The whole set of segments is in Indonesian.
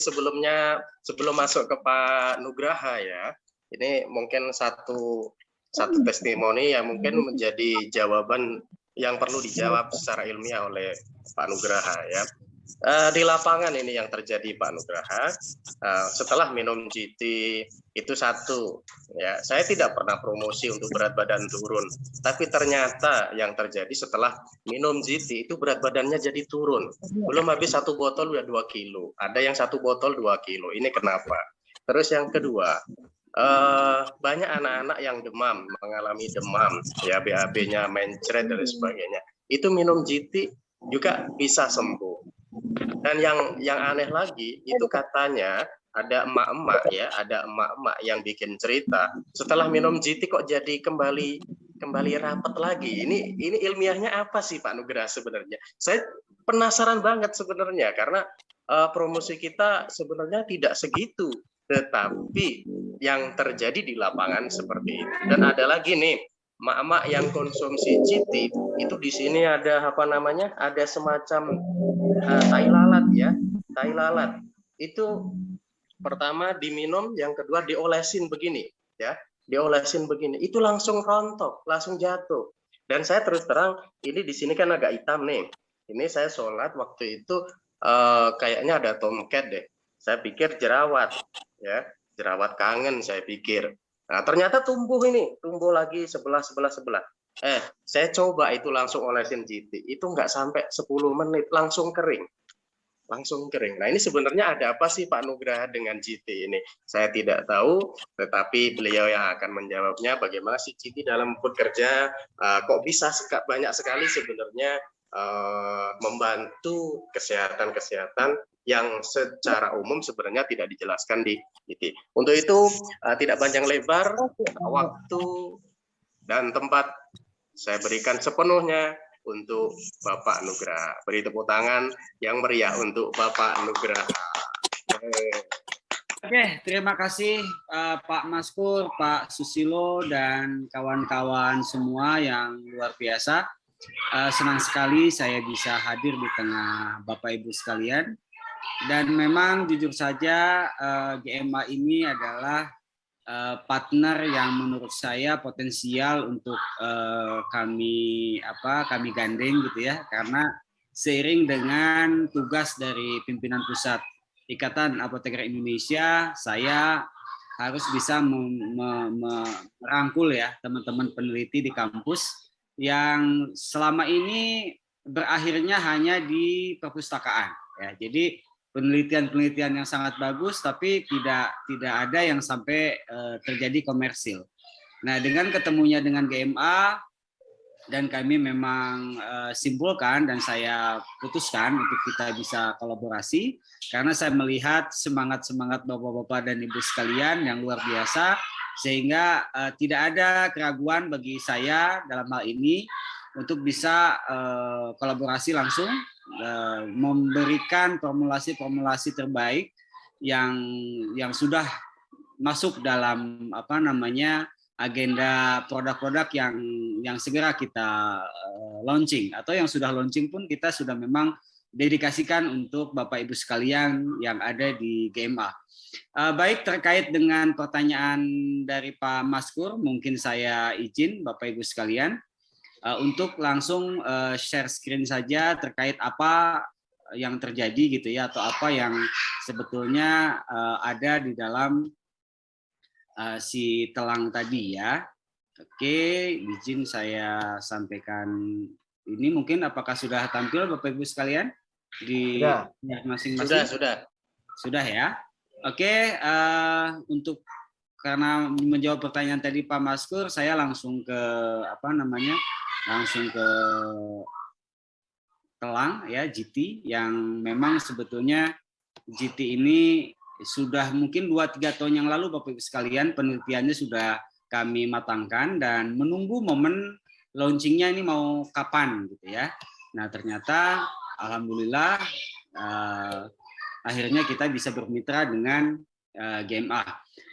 sebelumnya, sebelum masuk ke Pak Nugraha ya, ini mungkin satu testimoni yang mungkin menjadi jawaban yang perlu dijawab secara ilmiah oleh Pak Nugraha ya. Di lapangan ini yang terjadi Pak Nugraha, setelah minum GT itu satu ya, saya tidak pernah promosi untuk berat badan turun, tapi ternyata yang terjadi setelah minum GT itu berat badannya jadi turun, belum habis satu botol udah 2 kilo, ada yang satu botol 2 kilo, ini kenapa? Terus yang kedua, banyak anak-anak yang demam, mengalami demam ya, BAB-nya mencret dan sebagainya, itu minum GT juga bisa sembuh. Dan yang aneh lagi itu katanya ada emak-emak ya, ada emak-emak yang bikin cerita setelah minum GT kok jadi kembali rapat lagi. Ini ilmiahnya apa sih Pak Nugraha sebenarnya? Saya penasaran banget sebenarnya karena promosi kita sebenarnya tidak segitu, tetapi yang terjadi di lapangan seperti itu. Dan ada lagi nih, emak-emak yang konsumsi GT itu di sini ada apa namanya? Ada semacam tai lalat ya, tai lalat itu pertama diminum, yang kedua diolesin begini ya, diolesin begini, itu langsung rontok, langsung jatuh. Dan saya terus terang, ini di sini kan agak hitam nih, ini saya sholat waktu itu kayaknya ada tomcat deh, saya pikir jerawat ya, jerawat kangen saya pikir. Nah ternyata tumbuh lagi sebelah. Saya coba itu langsung olesin GT, itu nggak sampai 10 menit langsung kering. Nah ini sebenarnya ada apa sih Pak Nugraha dengan GT ini? Saya tidak tahu, tetapi beliau yang akan menjawabnya bagaimana sih GT dalam bekerja, kok bisa banyak sekali sebenarnya membantu kesehatan yang secara umum sebenarnya tidak dijelaskan di GT. Untuk itu tidak panjang lebar, waktu dan tempat saya berikan sepenuhnya untuk Bapak Nugraha. Beri tepuk tangan yang meriah untuk Bapak Nugraha. Oke, terima kasih Pak Maskur, Pak Susilo, dan kawan-kawan semua yang luar biasa. Senang sekali saya bisa hadir di tengah Bapak Ibu sekalian. Dan memang jujur saja GMA ini adalah partner yang menurut saya potensial untuk kami gandeng gitu ya, karena seiring dengan tugas dari pimpinan pusat Ikatan Apoteker Indonesia, saya harus bisa merangkul ya teman-teman peneliti di kampus yang selama ini berakhirnya hanya di perpustakaan ya. Jadi penelitian-penelitian yang sangat bagus, tapi tidak ada yang sampai terjadi komersil. Nah, dengan ketemunya dengan GMA, dan kami memang simpulkan dan saya putuskan untuk kita bisa kolaborasi, karena saya melihat semangat-semangat Bapak-Bapak dan Ibu sekalian yang luar biasa, sehingga tidak ada keraguan bagi saya dalam hal ini untuk bisa kolaborasi langsung, memberikan formulasi terbaik yang sudah masuk dalam agenda produk-produk yang segera kita launching, atau yang sudah launching pun kita sudah memang dedikasikan untuk Bapak Ibu sekalian yang ada di GMA. Baik, terkait dengan pertanyaan dari Pak Maskur, mungkin saya izin Bapak Ibu sekalian untuk langsung share screen saja terkait apa yang terjadi gitu ya, atau apa yang sebetulnya ada di dalam si telang tadi ya. Oke, izin saya sampaikan ini, mungkin apakah sudah tampil Bapak Ibu sekalian di masing-masing? Sudah ya. Oke, untuk karena menjawab pertanyaan tadi Pak Maskur, saya langsung ke telang ya, GT, yang memang sebetulnya GT ini sudah mungkin 2-3 tahun yang lalu Bapak Ibu sekalian penelitiannya sudah kami matangkan dan menunggu momen launchingnya ini mau kapan gitu ya. Nah ternyata alhamdulillah akhirnya kita bisa bermitra dengan GMA.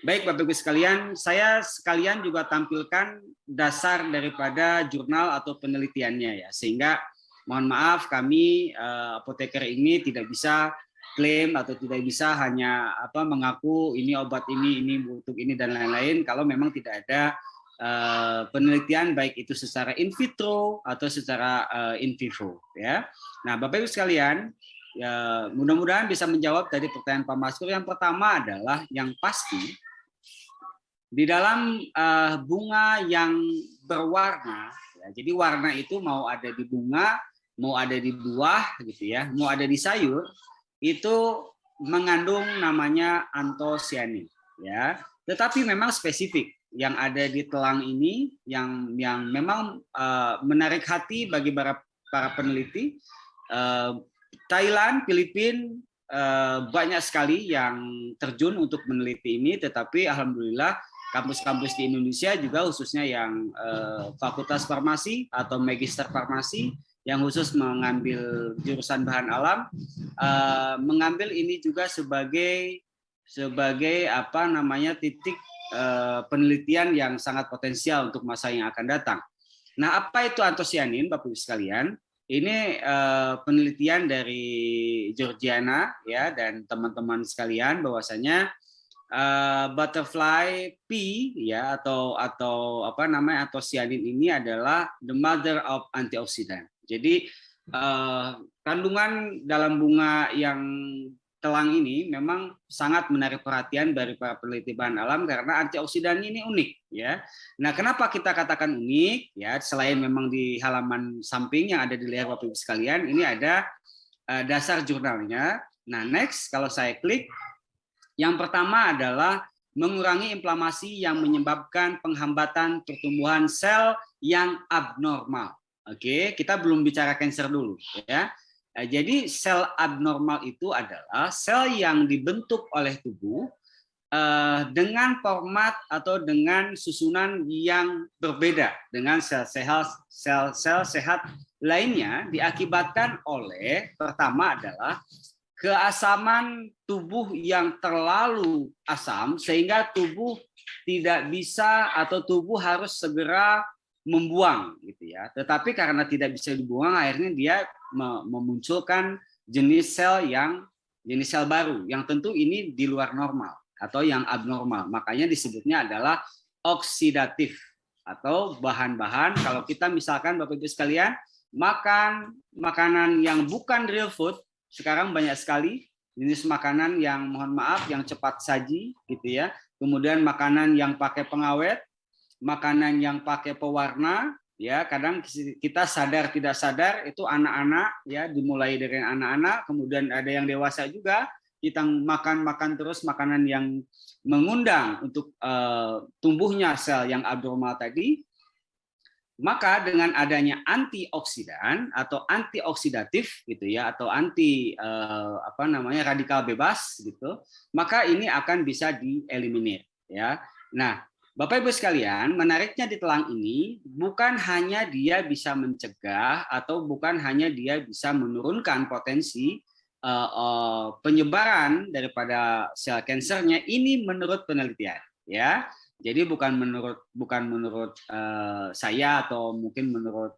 Baik Bapak Ibu sekalian, saya sekalian juga tampilkan dasar daripada jurnal atau penelitiannya ya, sehingga mohon maaf kami apoteker ini tidak bisa klaim atau tidak bisa hanya mengaku ini obat ini untuk ini dan lain-lain kalau memang tidak ada penelitian baik itu secara in vitro atau secara in vivo ya. Nah, Bapak Ibu sekalian, ya mudah-mudahan bisa menjawab tadi pertanyaan Pak Maskur. Yang pertama adalah yang pasti di dalam bunga yang berwarna ya, jadi warna itu mau ada di bunga, mau ada di buah gitu ya, mau ada di sayur, itu mengandung namanya antosianin ya. Tetapi memang spesifik yang ada di telang ini yang memang menarik hati bagi para peneliti. Thailand, Filipina banyak sekali yang terjun untuk meneliti ini, tetapi alhamdulillah kampus-kampus di Indonesia juga khususnya yang Fakultas Farmasi atau Magister Farmasi yang khusus mengambil jurusan bahan alam mengambil ini juga sebagai titik penelitian yang sangat potensial untuk masa yang akan datang. Nah, apa itu antosianin, Bapak Ibu sekalian? Ini penelitian dari Georgiana ya dan teman-teman sekalian bahwasanya butterfly pea ya atau antosianin ini adalah the mother of antioxidant. Jadi kandungan dalam bunga yang telang ini memang sangat menarik perhatian dari para peneliti bahan alam karena antioksidan ini unik ya. Nah, kenapa kita katakan unik ya? Selain memang di halaman samping yang ada di layar Bapak Ibu sekalian, ini ada dasar jurnalnya. Nah, next kalau saya klik, yang pertama adalah mengurangi inflamasi yang menyebabkan penghambatan pertumbuhan sel yang abnormal. Oke, kita belum bicara kanker dulu ya. Jadi sel abnormal itu adalah sel yang dibentuk oleh tubuh dengan format atau dengan susunan yang berbeda dengan sel-sel sehat lainnya diakibatkan oleh pertama adalah keasaman tubuh yang terlalu asam sehingga tubuh tidak bisa atau tubuh harus segera membuang gitu ya. Tetapi karena tidak bisa dibuang akhirnya dia memunculkan jenis sel baru yang tentu ini di luar normal atau yang abnormal. Makanya disebutnya adalah oksidatif atau bahan-bahan kalau kita misalkan Bapak Ibu sekalian makan makanan yang bukan real food, sekarang banyak sekali jenis makanan yang mohon maaf yang cepat saji gitu ya. Kemudian makanan yang pakai pengawet, makanan yang pakai pewarna ya, kadang kita sadar tidak sadar itu anak-anak ya, dimulai dari anak-anak, kemudian ada yang dewasa juga kita makan terus makanan yang mengundang untuk tumbuhnya sel yang abnormal tadi. Maka dengan adanya antioksidan atau antioksidatif gitu ya atau radikal bebas gitu, maka ini akan bisa dieliminir ya. Nah, Bapak Ibu sekalian, menariknya di telang ini bukan hanya dia bisa mencegah atau bukan hanya dia bisa menurunkan potensi penyebaran daripada sel kansernya, ini menurut penelitian ya. Jadi bukan menurut saya atau mungkin menurut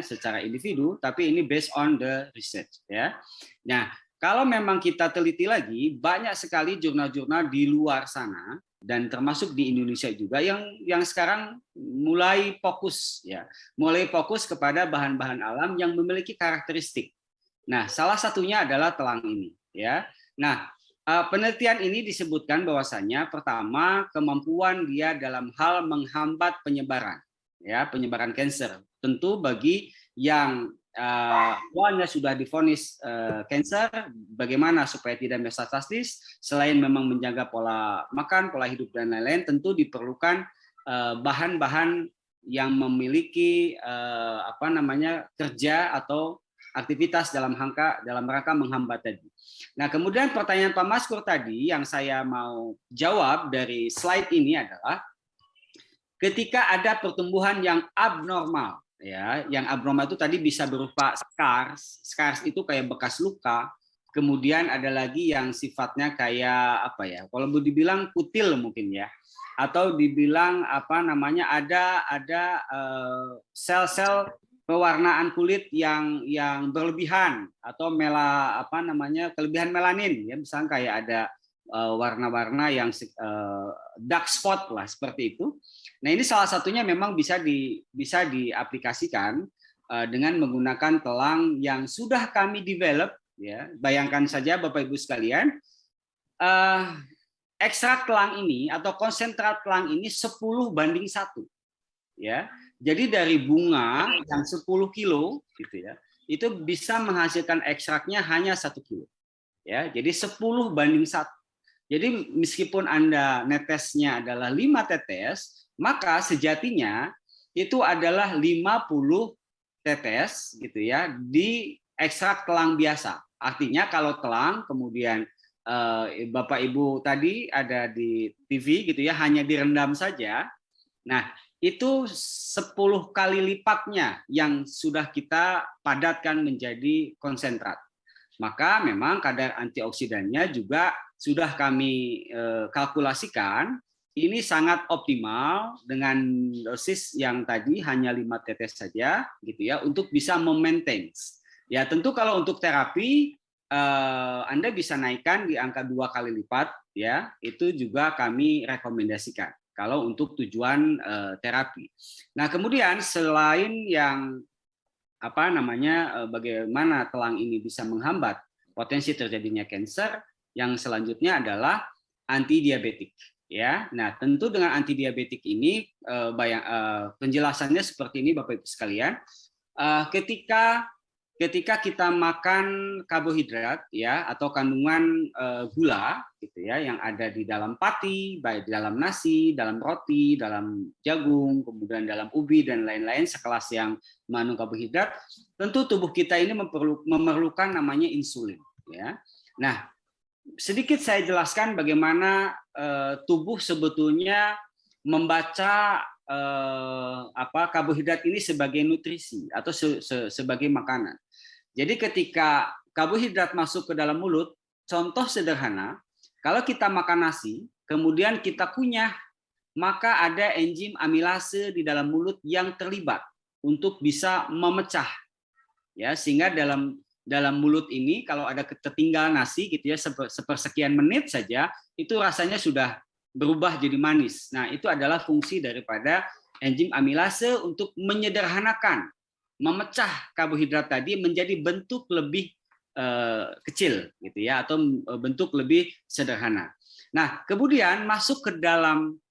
secara individu, tapi ini based on the research ya. Nah, kalau memang kita teliti lagi, banyak sekali jurnal-jurnal di luar sana dan termasuk di Indonesia juga yang sekarang mulai fokus kepada bahan-bahan alam yang memiliki karakteristik. Nah, salah satunya adalah telang ini ya. Nah, penelitian ini disebutkan bahwasanya pertama kemampuan dia dalam hal menghambat penyebaran kanker. Tentu bagi yang awalnya sudah divonis kanker, bagaimana supaya tidak metastasis, selain memang menjaga pola makan, pola hidup dan lain-lain, tentu diperlukan bahan-bahan yang memiliki kerja atau aktivitas dalam rangka menghambat tadi. Nah, kemudian pertanyaan Pak Maskur tadi yang saya mau jawab dari slide ini adalah ketika ada pertumbuhan yang abnormal ya, yang abnormal itu tadi bisa berupa scars itu kayak bekas luka, kemudian ada lagi yang sifatnya kayak kalau boleh dibilang kutil mungkin ya, atau dibilang ada sel-sel pewarnaan kulit yang berlebihan atau kelebihan melanin, ya misalnya kayak ada warna-warna yang dark spot lah seperti itu. Nah, ini salah satunya memang bisa diaplikasikan dengan menggunakan telang yang sudah kami develop, ya. Bayangkan saja Bapak Ibu sekalian, ekstrak telang ini atau konsentrat telang ini 10:1, ya. Jadi dari bunga yang 10 kilo gitu ya, itu bisa menghasilkan ekstraknya hanya 1 kilo. Ya, jadi 10:1. Jadi meskipun Anda netesnya adalah 5 tetes, maka sejatinya itu adalah 50 tetes gitu ya di ekstrak telang biasa. Artinya kalau telang kemudian Bapak Ibu tadi ada di TV gitu ya, hanya direndam saja. Nah, itu 10 kali lipatnya yang sudah kita padatkan menjadi konsentrat. Maka memang kadar antioksidannya juga sudah kami kalkulasikan, ini sangat optimal dengan dosis yang tadi hanya 5 tetes saja gitu ya untuk bisa memaintain. Ya tentu kalau untuk terapi Anda bisa naikkan di angka 2 kali lipat, ya itu juga kami rekomendasikan kalau untuk tujuan terapi. Nah, kemudian selain yang bagaimana telang ini bisa menghambat potensi terjadinya kanker, yang selanjutnya adalah antidiabetik, ya. Nah, tentu dengan antidiabetik ini penjelasannya seperti ini Bapak Ibu sekalian. Ketika kita makan karbohidrat, ya, atau kandungan gula gitu ya yang ada di dalam pati, baik di dalam nasi, dalam roti, dalam jagung, kemudian dalam ubi dan lain-lain sekelas yang mengandung karbohidrat, tentu tubuh kita ini memerlukan namanya insulin, ya. Nah, sedikit saya jelaskan bagaimana tubuh sebetulnya membaca karbohidrat ini sebagai nutrisi atau sebagai makanan. Jadi ketika karbohidrat masuk ke dalam mulut, contoh sederhana, kalau kita makan nasi, kemudian kita kunyah, maka ada enzim amilase di dalam mulut yang terlibat untuk bisa memecah, ya, sehingga dalam mulut ini kalau ada tertinggal nasi gitu ya sepersekian menit saja, itu rasanya sudah berubah jadi manis. Nah, itu adalah fungsi daripada enzim amilase untuk menyederhanakan, memecah karbohidrat tadi menjadi bentuk lebih kecil gitu ya atau bentuk lebih sederhana. Nah, kemudian masuk ke dalam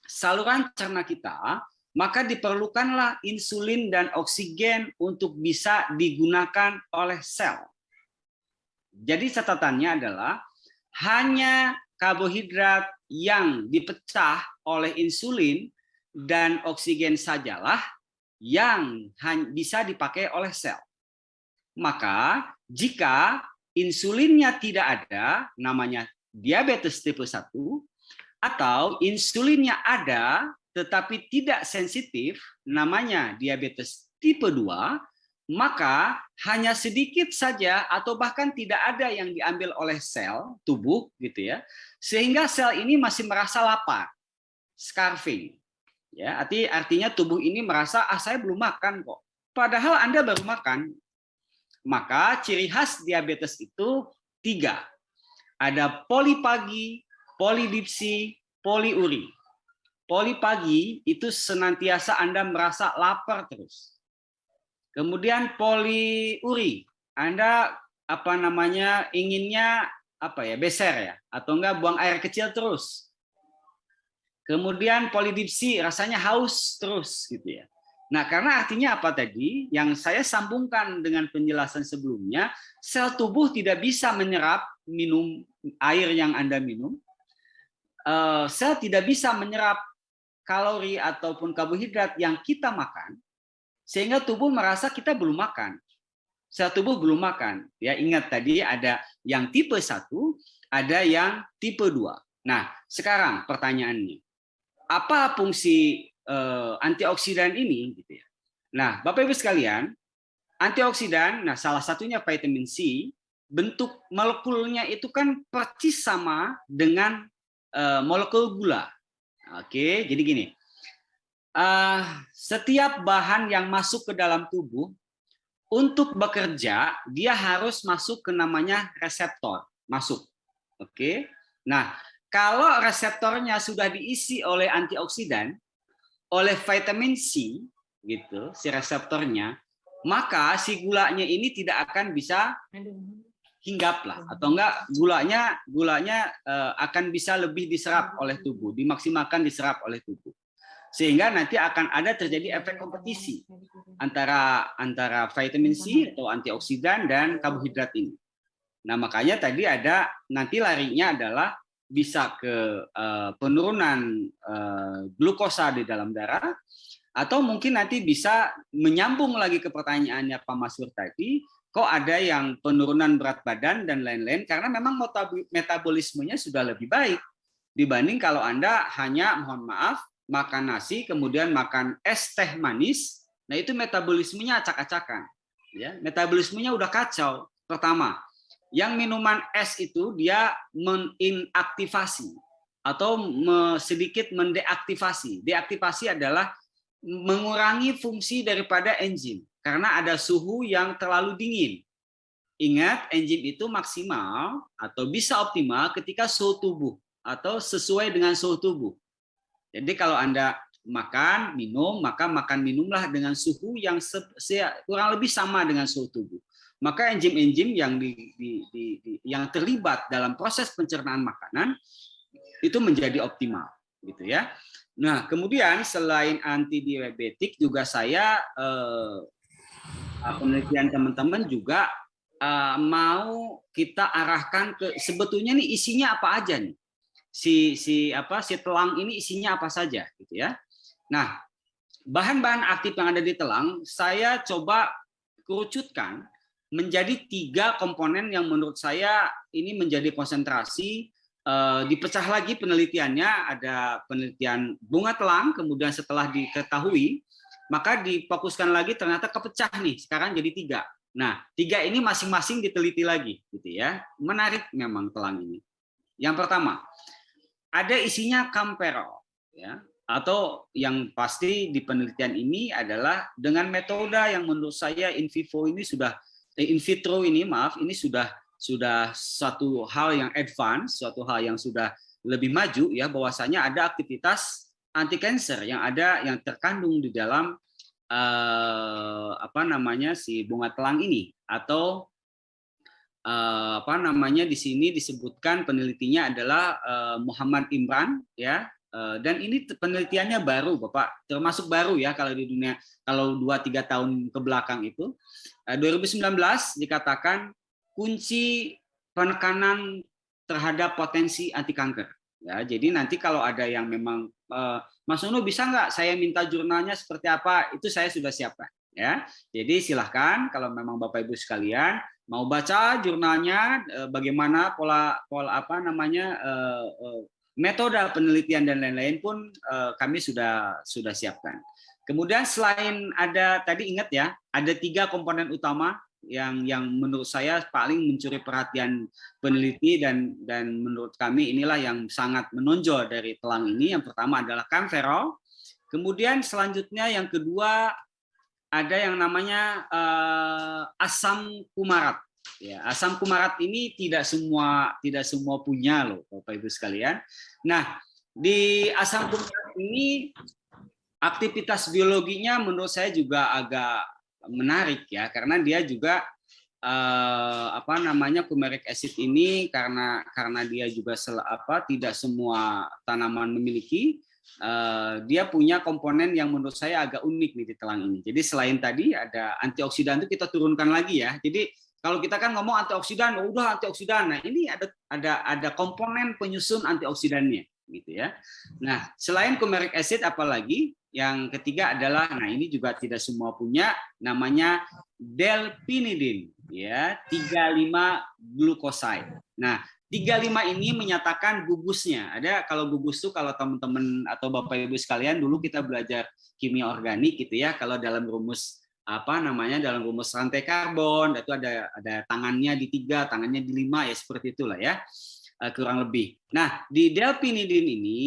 saluran cerna kita, maka diperlukanlah insulin dan oksigen untuk bisa digunakan oleh sel. Jadi catatannya adalah hanya karbohidrat yang dipecah oleh insulin dan oksigen sajalah yang bisa dipakai oleh sel. Maka jika insulinnya tidak ada, namanya diabetes tipe 1, atau insulinnya ada tetapi tidak sensitif, namanya diabetes tipe 2, maka hanya sedikit saja atau bahkan tidak ada yang diambil oleh sel tubuh gitu ya, sehingga sel ini masih merasa lapar, starving. Ya, artinya tubuh ini merasa saya belum makan kok. Padahal Anda baru makan. Maka ciri khas diabetes itu 3. Ada polipagi, polidipsi, poliuri. Polipagi itu senantiasa Anda merasa lapar terus. Kemudian poliuri, Anda inginnya beser ya, atau enggak buang air kecil terus. Kemudian polidipsi, rasanya haus terus gitu ya. Nah, karena artinya apa tadi? Yang saya sambungkan dengan penjelasan sebelumnya, sel tubuh tidak bisa menyerap air yang Anda minum. Sel tidak bisa menyerap kalori ataupun karbohidrat yang kita makan, sehingga tubuh merasa kita belum makan. Sel tubuh belum makan. Ya, ingat tadi ada yang tipe 1, ada yang tipe 2. Nah, sekarang pertanyaannya, apa fungsi antioksidan ini gitu ya. Nah, Bapak Ibu sekalian, antioksidan, nah salah satunya vitamin C, bentuk molekulnya itu kan persis sama dengan molekul gula. Oke, jadi gini. setiap bahan yang masuk ke dalam tubuh untuk bekerja dia harus masuk ke namanya reseptor masuk. Oke. Nah, kalau reseptornya sudah diisi oleh antioksidan, oleh vitamin C gitu, si reseptornya, maka si gulanya ini tidak akan bisa hinggap lah, atau enggak gulanya akan bisa lebih diserap oleh tubuh, dimaksimalkan diserap oleh tubuh. Sehingga nanti akan ada terjadi efek kompetisi antara vitamin C atau antioksidan dan karbohidrat ini. Nah, makanya tadi ada nanti larinya adalah bisa ke penurunan glukosa di dalam darah, atau mungkin nanti bisa menyambung lagi ke pertanyaannya Pak Masur tadi, kok ada yang penurunan berat badan dan lain-lain, karena memang metabolismenya sudah lebih baik dibanding kalau Anda hanya, mohon maaf, makan nasi, kemudian makan es teh manis, nah itu metabolismenya acak-acakan. Ya, metabolismenya udah kacau. Pertama, yang minuman es itu dia meninaktivasi atau sedikit mendeaktivasi. Deaktivasi adalah mengurangi fungsi daripada enzim karena ada suhu yang terlalu dingin. Ingat, enzim itu maksimal atau bisa optimal ketika suhu tubuh atau sesuai dengan suhu tubuh. Jadi kalau Anda makan, minum, maka makan minumlah dengan suhu yang kurang lebih sama dengan suhu tubuh. Maka enzim-enzim yang terlibat dalam proses pencernaan makanan itu menjadi optimal, gitu ya. Nah, kemudian selain antidiabetik juga saya penelitian teman-teman juga mau kita arahkan ke sebetulnya nih isinya apa aja nih. Si telang ini isinya apa saja gitu ya. Nah, bahan-bahan aktif yang ada di telang saya coba kerucutkan menjadi 3 komponen yang menurut saya ini menjadi konsentrasi. Dipecah lagi penelitiannya, ada penelitian bunga telang, kemudian setelah diketahui maka difokuskan lagi ternyata kepecah nih, sekarang jadi 3. Nah, 3 ini masing-masing diteliti lagi gitu ya. Menarik memang telang ini. Yang pertama, ada isinya kamperol ya, atau yang pasti di penelitian ini adalah dengan metode yang menurut saya in vitro ini sudah suatu hal yang advance, suatu hal yang sudah lebih maju ya, bahwasanya ada aktivitas anti kanker yang terkandung di dalam si bunga telang ini, atau di sini disebutkan penelitinya adalah Muhammad Imran ya, dan ini penelitiannya baru Bapak, termasuk baru ya kalau di dunia, kalau 2-3 tahun ke belakang itu 2019 dikatakan kunci penekanan terhadap potensi anti kanker ya. Jadi nanti kalau ada yang memang Mas Nuno bisa nggak saya minta jurnalnya seperti apa, itu saya sudah siapkan ya. Jadi silahkan kalau memang Bapak Ibu sekalian mau baca jurnalnya, bagaimana pola metode penelitian dan lain-lain pun kami sudah siapkan. Kemudian selain ada tadi, ingat ya, ada 3 komponen utama yang menurut saya paling mencuri perhatian peneliti dan menurut kami inilah yang sangat menonjol dari telang ini. Yang pertama adalah kamferol. Kemudian selanjutnya yang kedua ada yang namanya asam kumarat. Ya, asam kumarat ini tidak semua punya loh Bapak Ibu sekalian. Nah, di asam kumarat ini aktivitas biologinya menurut saya juga agak menarik ya, karena dia juga fumaric acid ini karena dia juga tidak semua tanaman memiliki, dia punya komponen yang menurut saya agak unik nih di telang ini. Jadi selain tadi ada antioksidan itu kita turunkan lagi ya. Jadi kalau kita kan ngomong antioksidan, udah antioksidan. Nah, ini ada komponen penyusun antioksidannya gitu ya. Nah, selain fumaric acid apalagi? Yang ketiga adalah, nah ini juga tidak semua punya, namanya delphinidin ya, 35 glukoside. Nah, 35 ini menyatakan gugusnya. Ada, kalau gugus itu kalau teman-teman atau Bapak Ibu sekalian dulu kita belajar kimia organik gitu ya, kalau dalam rumus dalam rumus rantai karbon itu ada tangannya di 3, tangannya di 5 ya, seperti itulah ya. kurang lebih. Nah, di delphinidin ini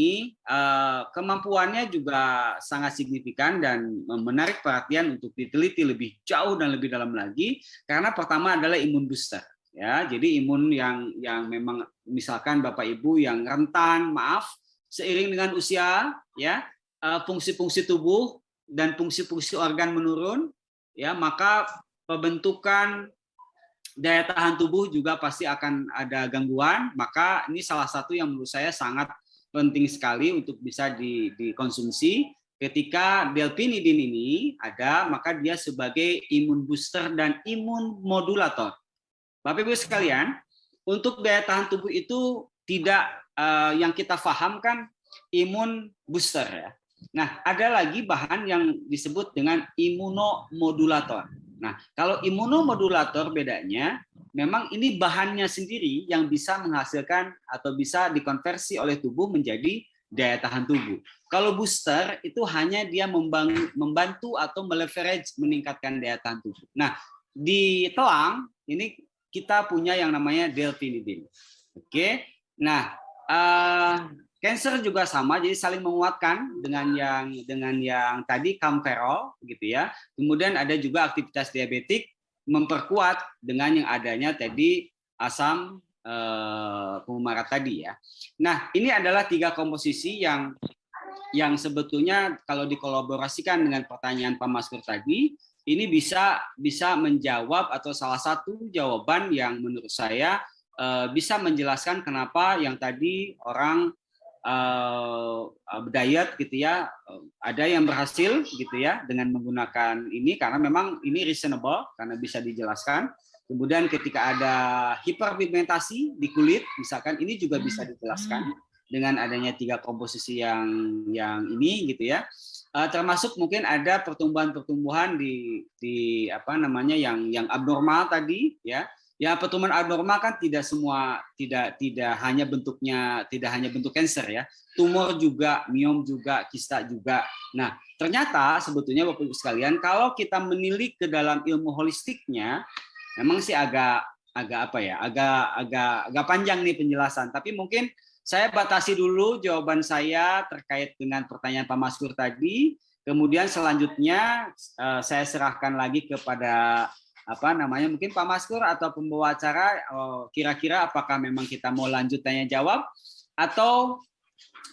kemampuannya juga sangat signifikan dan menarik perhatian untuk diteliti lebih jauh dan lebih dalam lagi, karena pertama adalah imun booster. Ya, jadi imun yang memang misalkan Bapak Ibu yang rentan, maaf, seiring dengan usia, ya fungsi-fungsi tubuh dan fungsi-fungsi organ menurun, ya maka pembentukan daya tahan tubuh juga pasti akan ada gangguan. Maka ini salah satu yang menurut saya sangat penting sekali untuk bisa dikonsumsi. Ketika delphinidin ini ada, maka dia sebagai imun booster dan imun modulator. Bapak Ibu sekalian, untuk daya tahan tubuh itu tidak yang kita pahamkan imun booster ya. Nah, ada lagi bahan yang disebut dengan imunomodulator. Nah, kalau imunomodulator bedanya, memang ini bahannya sendiri yang bisa menghasilkan atau bisa dikonversi oleh tubuh menjadi daya tahan tubuh. Kalau booster itu hanya dia membantu atau meleverage meningkatkan daya tahan tubuh. Nah, di telang ini kita punya yang namanya delphinidin. Oke. Nah, cancer juga sama, jadi saling menguatkan dengan yang tadi camferol gitu ya. Kemudian ada juga aktivitas diabetik memperkuat dengan yang adanya tadi asam fumarat tadi ya. Nah, ini adalah 3 komposisi yang sebetulnya kalau dikolaborasikan dengan pertanyaan Pak Maskur tadi, ini bisa menjawab atau salah satu jawaban yang menurut saya bisa menjelaskan kenapa yang tadi orang diet gitu ya, ada yang berhasil gitu ya dengan menggunakan ini karena memang ini reasonable karena bisa dijelaskan. Kemudian ketika ada hiperpigmentasi di kulit misalkan, ini juga bisa dijelaskan dengan adanya 3 komposisi yang ini gitu ya. Termasuk mungkin ada pertumbuhan-pertumbuhan di apa namanya yang abnormal tadi ya. Ya, pertumbuhan abnormal kan tidak hanya bentuknya, tidak hanya bentuk kanker ya. Tumor juga, miom juga, kista juga. Nah, ternyata sebetulnya Bapak Ibu sekalian, kalau kita menilik ke dalam ilmu holistiknya, memang sih agak panjang nih penjelasan. Tapi mungkin saya batasi dulu jawaban saya terkait dengan pertanyaan Pak Maskur tadi. Kemudian selanjutnya saya serahkan lagi kepada mungkin Pak Maskur atau pembawa acara, kira-kira apakah memang kita mau lanjut tanya jawab atau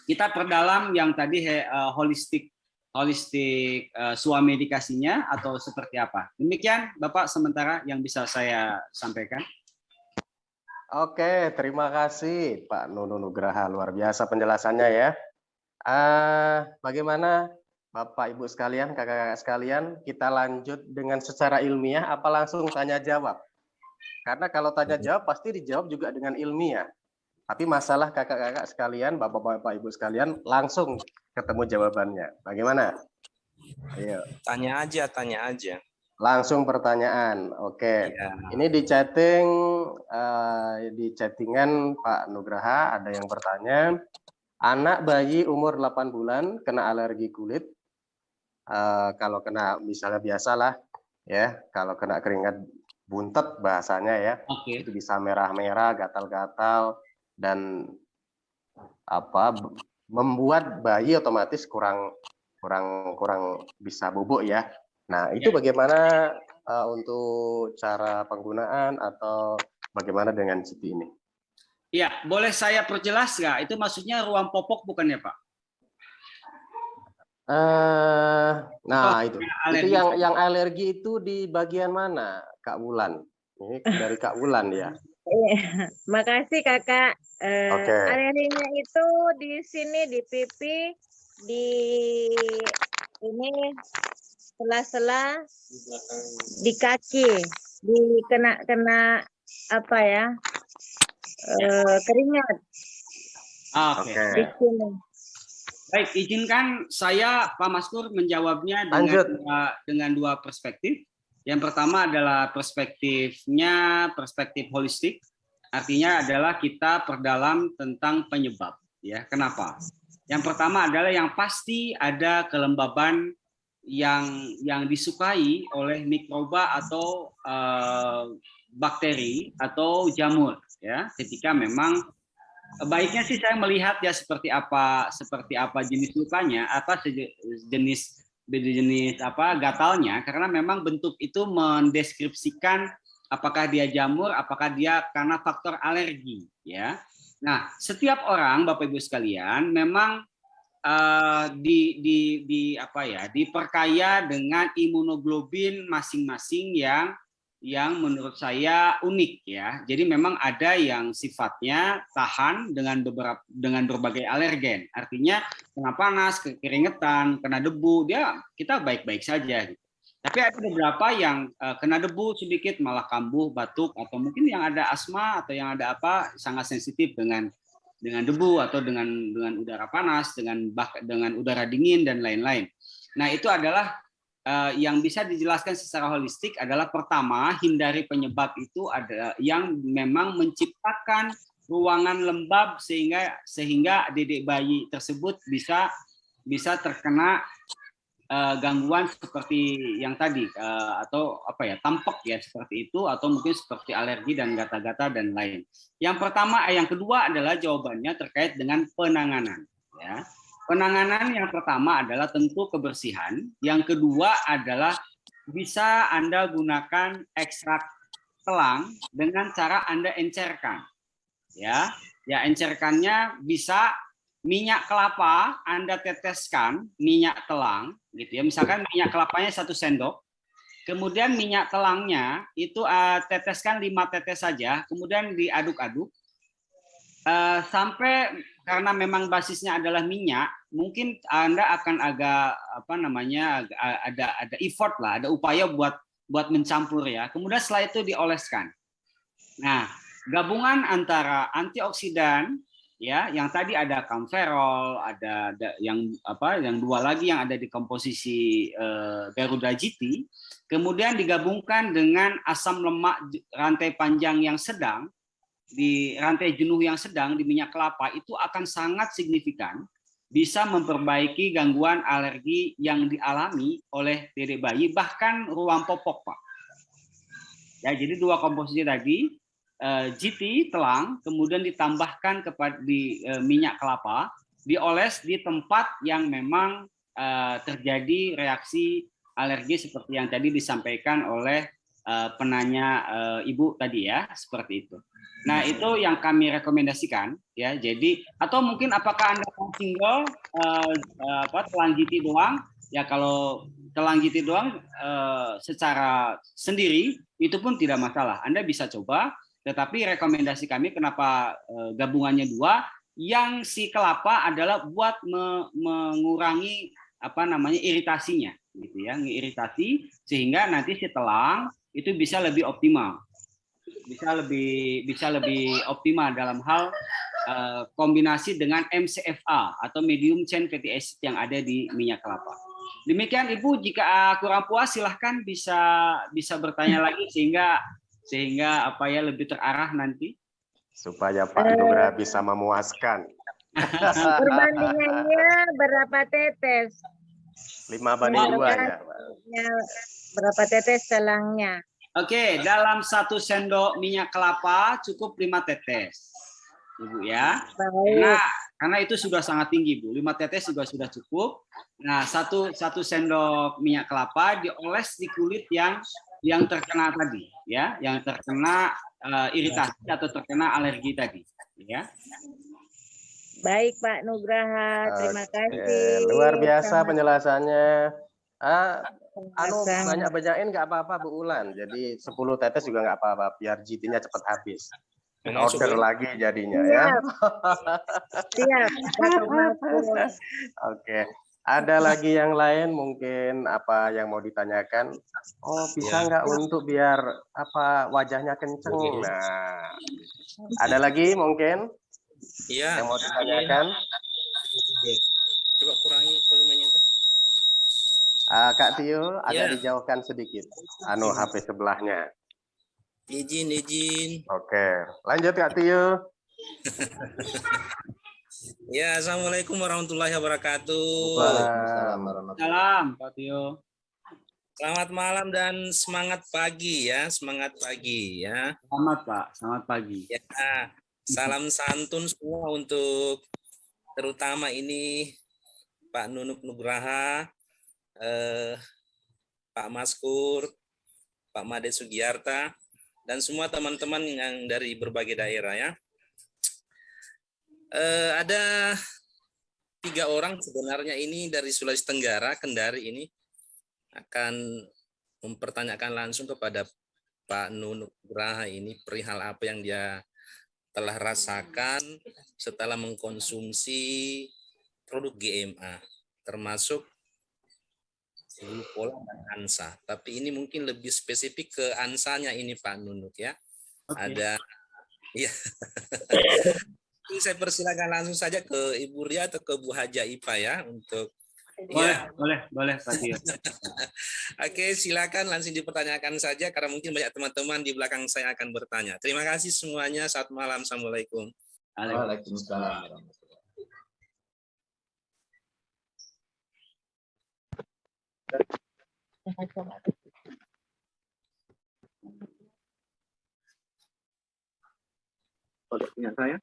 kita perdalam yang tadi holistik suamedikasinya atau seperti apa. Demikian Bapak sementara yang bisa saya sampaikan. Oke, terima kasih Pak Nunu Nugraha, luar biasa penjelasannya ya. Bagaimana Bapak Ibu sekalian, kakak-kakak sekalian, kita lanjut dengan secara ilmiah apa langsung tanya jawab? Karena kalau tanya jawab pasti dijawab juga dengan ilmiah. Tapi masalah kakak-kakak sekalian, Bapak-bapak Ibu sekalian, langsung ketemu jawabannya. Bagaimana? Ayo. Tanya aja. Langsung pertanyaan. Oke. Ya. Ini di chattingan Pak Nugraha ada yang bertanya, anak bayi umur 8 bulan kena alergi kulit. Kalau kena misalnya biasalah ya, kalau kena keringat buntet bahasanya ya, itu bisa merah-merah, gatal-gatal dan membuat bayi otomatis kurang bisa bubuk ya. Nah, itu bagaimana untuk cara penggunaan atau bagaimana dengan Siti ini? Iya, boleh saya perjelas nggak? Itu maksudnya ruang popok bukan ya, Pak? Nah, itu yang alergi itu di bagian mana, Kak Wulan? Ini dari Kak Wulan ya. Makasih Kakak. Alerginya itu di sini di pipi, di ini sela-sela, di kaki, di kena apa ya? Keringat. Oke. Di sini. Baik, izinkan saya Pak Maskur menjawabnya dengan 2 perspektif. Yang pertama adalah perspektif holistik. Artinya adalah kita perdalam tentang penyebab. Ya, kenapa? Yang pertama adalah yang pasti ada kelembaban yang disukai oleh mikroba atau bakteri atau jamur. Ya, ketika memang Baiknya sih saya melihat ya seperti apa jenis lukanya, apa jenis apa gatalnya, karena memang bentuk itu mendeskripsikan apakah dia jamur, apakah dia karena faktor alergi, ya. Nah, setiap orang Bapak Ibu sekalian memang diperkaya dengan imunoglobin masing-masing yang menurut saya unik ya. Jadi memang ada yang sifatnya tahan dengan berbagai alergen. Artinya kena panas, keringetan, kena debu, kita baik-baik saja gitu. Tapi ada beberapa yang kena debu sedikit malah kambuh, batuk, atau mungkin yang ada asma atau yang ada apa sangat sensitif dengan debu atau dengan udara panas, dengan udara dingin dan lain-lain. Nah, itu adalah yang bisa dijelaskan secara holistik adalah pertama, hindari penyebab itu ada yang memang menciptakan ruangan lembab sehingga dedek bayi tersebut bisa terkena gangguan seperti yang tadi atau tampek ya seperti itu, atau mungkin seperti alergi dan gata-gata dan lain. Yang kedua adalah jawabannya terkait dengan penanganan ya. Penanganan yang pertama adalah tentu kebersihan, yang kedua adalah bisa Anda gunakan ekstrak telang dengan cara Anda encerkan. Ya, encerkannya bisa minyak kelapa Anda teteskan minyak telang gitu ya. Misalkan minyak kelapanya 1 sendok. Kemudian minyak telangnya itu teteskan 5 tetes saja, kemudian diaduk-aduk sampai, karena memang basisnya adalah minyak, mungkin Anda akan agak ada effort lah, ada upaya buat mencampur ya. Kemudian setelah itu dioleskan. Nah, gabungan antara antioksidan ya, yang tadi ada camferol, ada yang 2 lagi yang ada di komposisi Garuda GT, kemudian digabungkan dengan asam lemak rantai panjang yang sedang, di rantai jenuh yang sedang di minyak kelapa, itu akan sangat signifikan bisa memperbaiki gangguan alergi yang dialami oleh dedek bayi, bahkan ruang popok, Pak. Ya, jadi 2 komposisi tadi, GT telang, kemudian ditambahkan di minyak kelapa, dioles di tempat yang memang terjadi reaksi alergi seperti yang tadi disampaikan oleh penanya Ibu tadi ya, seperti itu. Nah, itu yang kami rekomendasikan ya. Jadi atau mungkin apakah Anda mau single telang GT doang? Ya, kalau telang GT doang secara sendiri itu pun tidak masalah. Anda bisa coba, tetapi rekomendasi kami kenapa gabungannya 2, yang si kelapa adalah buat mengurangi iritasinya gitu ya, mengiritasi sehingga nanti si telang itu bisa lebih optimal. Bisa lebih optimal dalam hal kombinasi dengan MCFA atau medium chain fatty acid yang ada di minyak kelapa. Demikian Ibu, jika kurang puas silahkan bisa bertanya lagi sehingga lebih terarah nanti. Supaya Pak Nugraha bisa memuaskan. Perbandingannya berapa tetes? 5:2 ya. Berapa tetes telangnya? Oke, dalam 1 sendok minyak kelapa cukup 5 tetes, Ibu ya. Karena itu sudah sangat tinggi, Bu. 5 tetes juga sudah cukup. Nah, satu sendok minyak kelapa dioles di kulit yang terkena tadi, ya, yang terkena iritasi atau terkena alergi tadi, ya. Baik, Pak Nugraha, terima kasih. Luar biasa penjelasannya. Banyak-banyakin nggak apa-apa Bu Ulan. Jadi 10 tetes juga nggak apa-apa, biar GT-nya cepat habis. Order lagi jadinya ya. Siap. Oke. Ada lagi yang lain mungkin apa yang mau ditanyakan? Oh, bisa nggak untuk biar wajahnya kenceng? Nah, ada lagi mungkin? Iya. Yang mau ditanyakan? Coba kurangi volumenya itu. Kak Tio, agak dijauhkan sedikit. HP sebelahnya. Izin. Oke, lanjut Kak Tio. Ya, assalamualaikum warahmatullahi wabarakatuh. Waalaikumsalam warahmatullahi Salam, Pak Tio. Selamat malam dan semangat pagi ya, semangat pagi ya. Selamat Pak, selamat pagi. Ya, salam santun semua untuk terutama ini Pak Nunuk Nugraha, Pak Maskur, Pak Made Sugiyarta, dan semua teman-teman yang dari berbagai daerah ya. Ada 3 orang sebenarnya ini dari Sulawesi Tenggara, Kendari ini akan mempertanyakan langsung kepada Pak Nunuk Nugraha ini perihal apa yang dia telah rasakan setelah mengkonsumsi produk GMA, termasuk glukola dan ANSA. Tapi ini mungkin lebih spesifik ke ANSA-nya ini Pak Nunuk ya. Oke. Ada ya. Saya persilakan langsung saja ke Ibu Ria atau ke Bu Haja Ipa ya untuk Boleh Pak Tio. Oke, silakan langsung dipertanyakan saja karena mungkin banyak teman-teman di belakang saya akan bertanya. Terima kasih semuanya. Selamat malam. Assalamualaikum. Waalaikumsalam. Punya saya.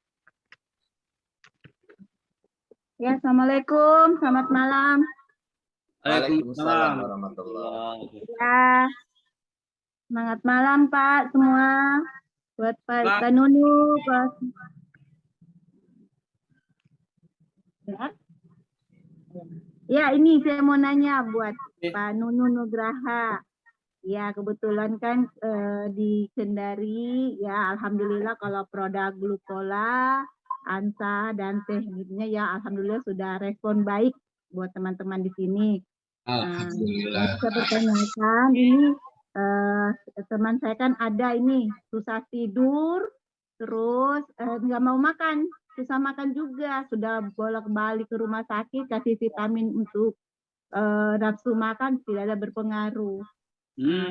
Ya, Assalamualaikum. Selamat malam. Waalaikumsalam warahmatullahi. Ya, semangat malam Pak semua. Buat Pak. Pak Nunu. Ya, ini saya mau nanya buat Pak Nunu Nugraha. Ya, kebetulan kan di Kendari, ya Alhamdulillah kalau produk glukola, ANSA, dan tekniknya ya Alhamdulillah sudah respon baik buat teman-teman di sini. Alhamdulillah. Saya pertanyakan ini teman saya kan ada ini susah tidur, terus nggak mau makan, susah makan juga, sudah bolak-balik ke rumah sakit kasih vitamin untuk nafsu makan tidak ada berpengaruh.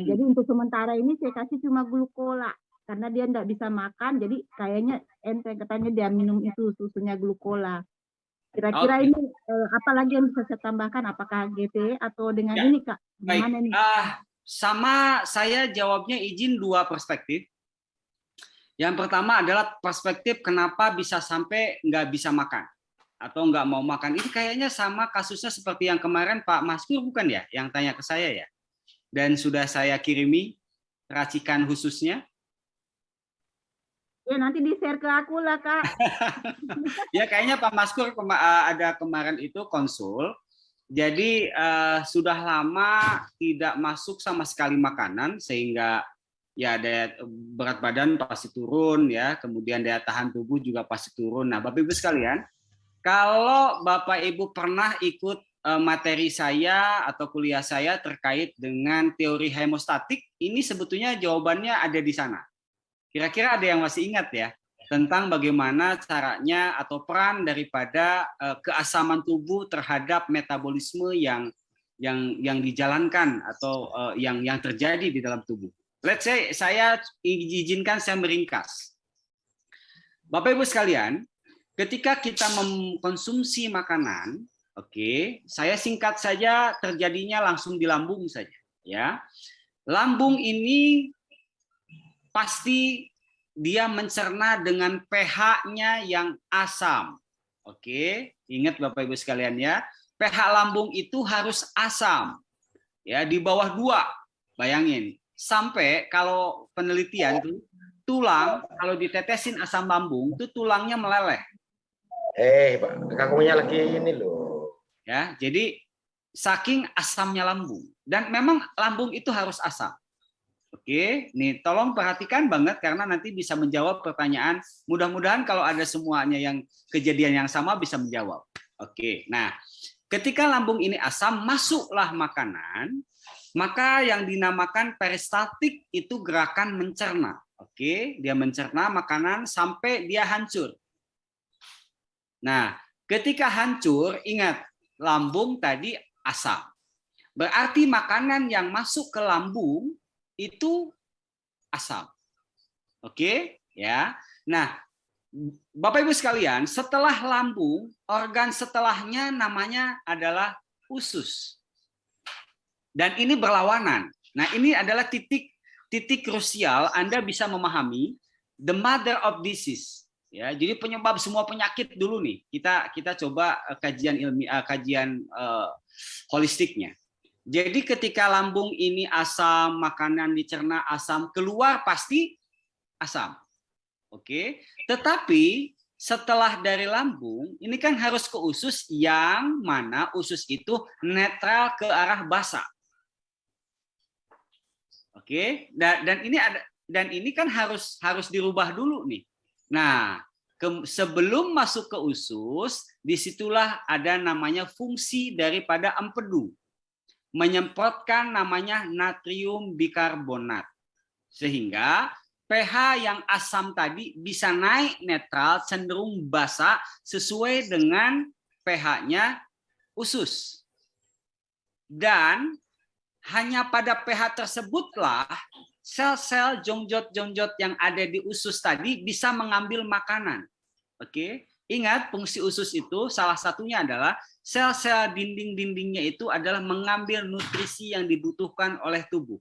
Jadi untuk sementara ini saya kasih cuma glukola karena dia nggak bisa makan, jadi kayaknya enteng katanya dia minum itu susunya glukola. Kira-kira ini apa lagi yang bisa saya tambahkan? Apakah GT atau dengan ini Kak? Gimana nih? Sama saya jawabnya izin 2 perspektif. Yang pertama adalah perspektif kenapa bisa sampai nggak bisa makan atau nggak mau makan. Ini kayaknya sama kasusnya seperti yang kemarin Pak Maskur bukan ya, yang tanya ke saya ya. Dan sudah saya kirimi racikan khususnya. Ya nanti di-share ke aku lah Kak. Ya kayaknya Pak Maskur ada kemarin itu konsul. Jadi sudah lama tidak masuk sama sekali makanan sehingga ya daya berat badan pasti turun ya, kemudian daya tahan tubuh juga pasti turun. Nah, Bapak Ibu sekalian, kalau Bapak Ibu pernah ikut materi saya atau kuliah saya terkait dengan teori hemostatik, ini sebetulnya jawabannya ada di sana. Kira-kira ada yang masih ingat ya tentang bagaimana caranya atau peran daripada keasaman tubuh terhadap metabolisme yang dijalankan atau yang terjadi di dalam tubuh. Let's say saya izinkan saya meringkas. Bapak Ibu sekalian, ketika kita mengkonsumsi makanan, oke, saya singkat saja terjadinya langsung di lambung saja, ya. Lambung ini pasti dia mencerna dengan pH-nya yang asam. Oke, ingat Bapak Ibu sekalian ya, pH lambung itu harus asam. Ya, di bawah 2. Bayangin, sampai kalau penelitian itu tulang kalau ditetesin asam lambung itu tulangnya meleleh. Pak, kagumnya lagi ini loh. Ya, jadi saking asamnya lambung dan memang lambung itu harus asam. Oke, nih tolong perhatikan banget karena nanti bisa menjawab pertanyaan. Mudah-mudahan kalau ada semuanya yang kejadian yang sama bisa menjawab. Oke, nah ketika lambung ini asam masuklah makanan, maka yang dinamakan peristaltik itu gerakan mencerna. Oke, dia mencerna makanan sampai dia hancur. Nah, ketika hancur, ingat lambung tadi asam. Berarti makanan yang masuk ke lambung itu asam. Oke, ya. Nah, Bapak Ibu sekalian, setelah lambung, organ setelahnya namanya adalah usus. Dan ini berlawanan. Nah, ini adalah titik krusial Anda bisa memahami the mother of disease. Ya, jadi penyebab semua penyakit dulu nih. Kita coba kajian ilmiah, kajian holistiknya. Jadi ketika lambung ini asam, makanan dicerna asam, keluar pasti asam. Oke. Tetapi setelah dari lambung, ini kan harus ke usus yang mana usus itu netral ke arah basa. Oke. Dan ini kan harus dirubah dulu nih. Nah, sebelum masuk ke usus, disitulah ada namanya fungsi daripada empedu. Menyemprotkan namanya natrium bikarbonat. Sehingga pH yang asam tadi bisa naik netral, cenderung basa sesuai dengan pH-nya usus. Dan hanya pada pH tersebutlah sel-sel jongjot-jongjot yang ada di usus tadi bisa mengambil makanan. Oke, ingat fungsi usus itu salah satunya adalah sel-sel dinding-dindingnya itu adalah mengambil nutrisi yang dibutuhkan oleh tubuh.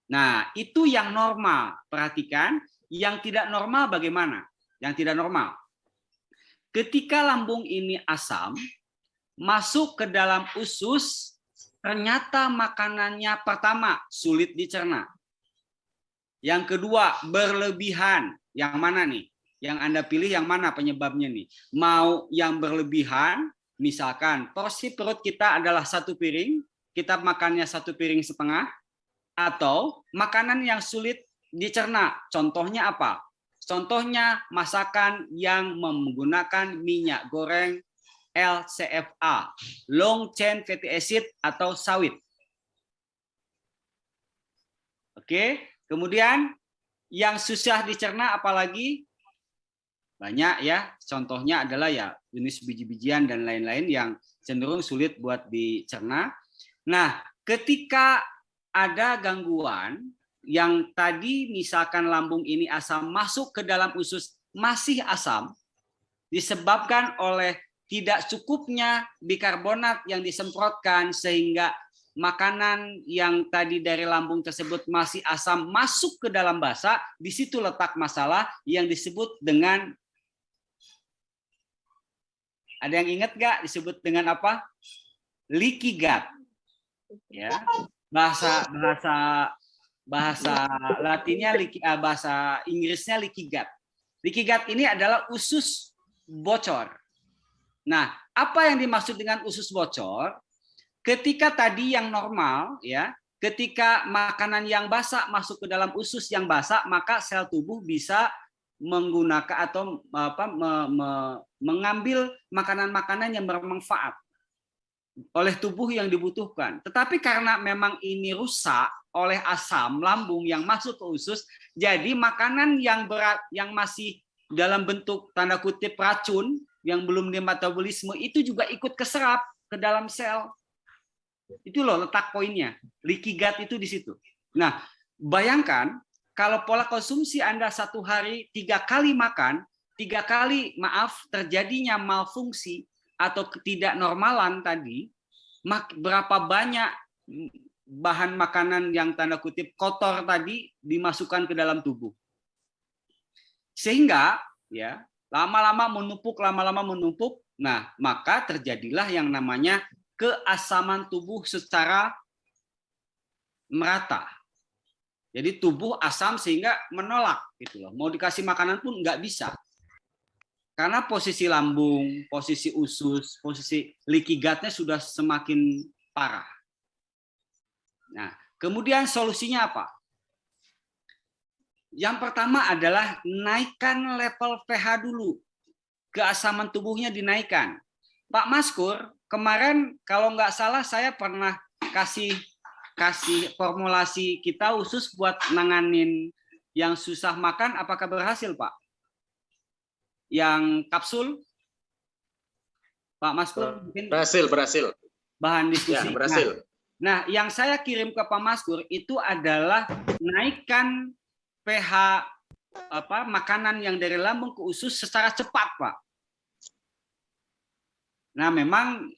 Nah, itu yang normal. Perhatikan, yang tidak normal bagaimana? Yang tidak normal. Ketika lambung ini asam, masuk ke dalam usus, ternyata makanannya pertama sulit dicerna. Yang kedua berlebihan. Yang mana nih? Yang Anda pilih yang mana penyebabnya nih? Mau yang berlebihan, misalkan porsi perut kita adalah 1 piring, kita makannya 1 piring setengah, atau makanan yang sulit dicerna. Contohnya apa? Contohnya masakan yang menggunakan minyak goreng LCFA, long chain fatty acid atau sawit. Oke, kemudian yang susah dicerna apalagi? Banyak ya, contohnya adalah ya jenis biji-bijian dan lain-lain yang cenderung sulit buat dicerna. Nah, ketika ada gangguan yang tadi misalkan lambung ini asam masuk ke dalam usus masih asam, disebabkan oleh tidak cukupnya bikarbonat yang disemprotkan sehingga makanan yang tadi dari lambung tersebut masih asam masuk ke dalam basa, di situ letak masalah yang disebut dengan, ada yang ingat nggak disebut dengan apa? Leaky gut. Ya. Bahasa Latinnya bahasa Inggrisnya leaky gut. Leaky gut ini adalah usus bocor. Nah, apa yang dimaksud dengan usus bocor? Ketika tadi yang normal, ya, ketika makanan yang basah masuk ke dalam usus yang basah, maka sel tubuh bisa menggunakan atau mengambil makanan-makanan yang bermanfaat oleh tubuh yang dibutuhkan. Tetapi karena memang ini rusak oleh asam lambung yang masuk ke usus, jadi makanan yang berat, yang masih dalam bentuk tanda kutip racun, yang belum dimetabolisme itu juga ikut keserap ke dalam sel. Itu loh letak poinnya. Leaky gut itu di situ. Nah, bayangkan kalau pola konsumsi Anda 1 hari 3 kali makan, 3 kali terjadinya malfungsi atau ketidaknormalan tadi, berapa banyak bahan makanan yang tanda kutip kotor tadi dimasukkan ke dalam tubuh. Sehingga ya lama-lama menumpuk, nah maka terjadilah yang namanya keasaman tubuh secara merata. Jadi tubuh asam sehingga menolak gitu loh. Mau dikasih makanan pun nggak bisa. Karena posisi lambung, posisi usus, posisi leaky gut-nya sudah semakin parah. Nah, kemudian solusinya apa? Yang pertama adalah naikkan level pH dulu. Keasaman tubuhnya dinaikkan. Pak Maskur, kemarin kalau nggak salah saya pernah kasih formulasi kita khusus buat nanganin yang susah makan. Apakah berhasil, Pak? Yang kapsul? Pak Maskur mungkin berhasil. Bahan diskusi. Ya, berhasil. Nah, yang saya kirim ke Pak Maskur itu adalah naikkan pH makanan yang dari lambung ke usus secara cepat, Pak. Nah, memang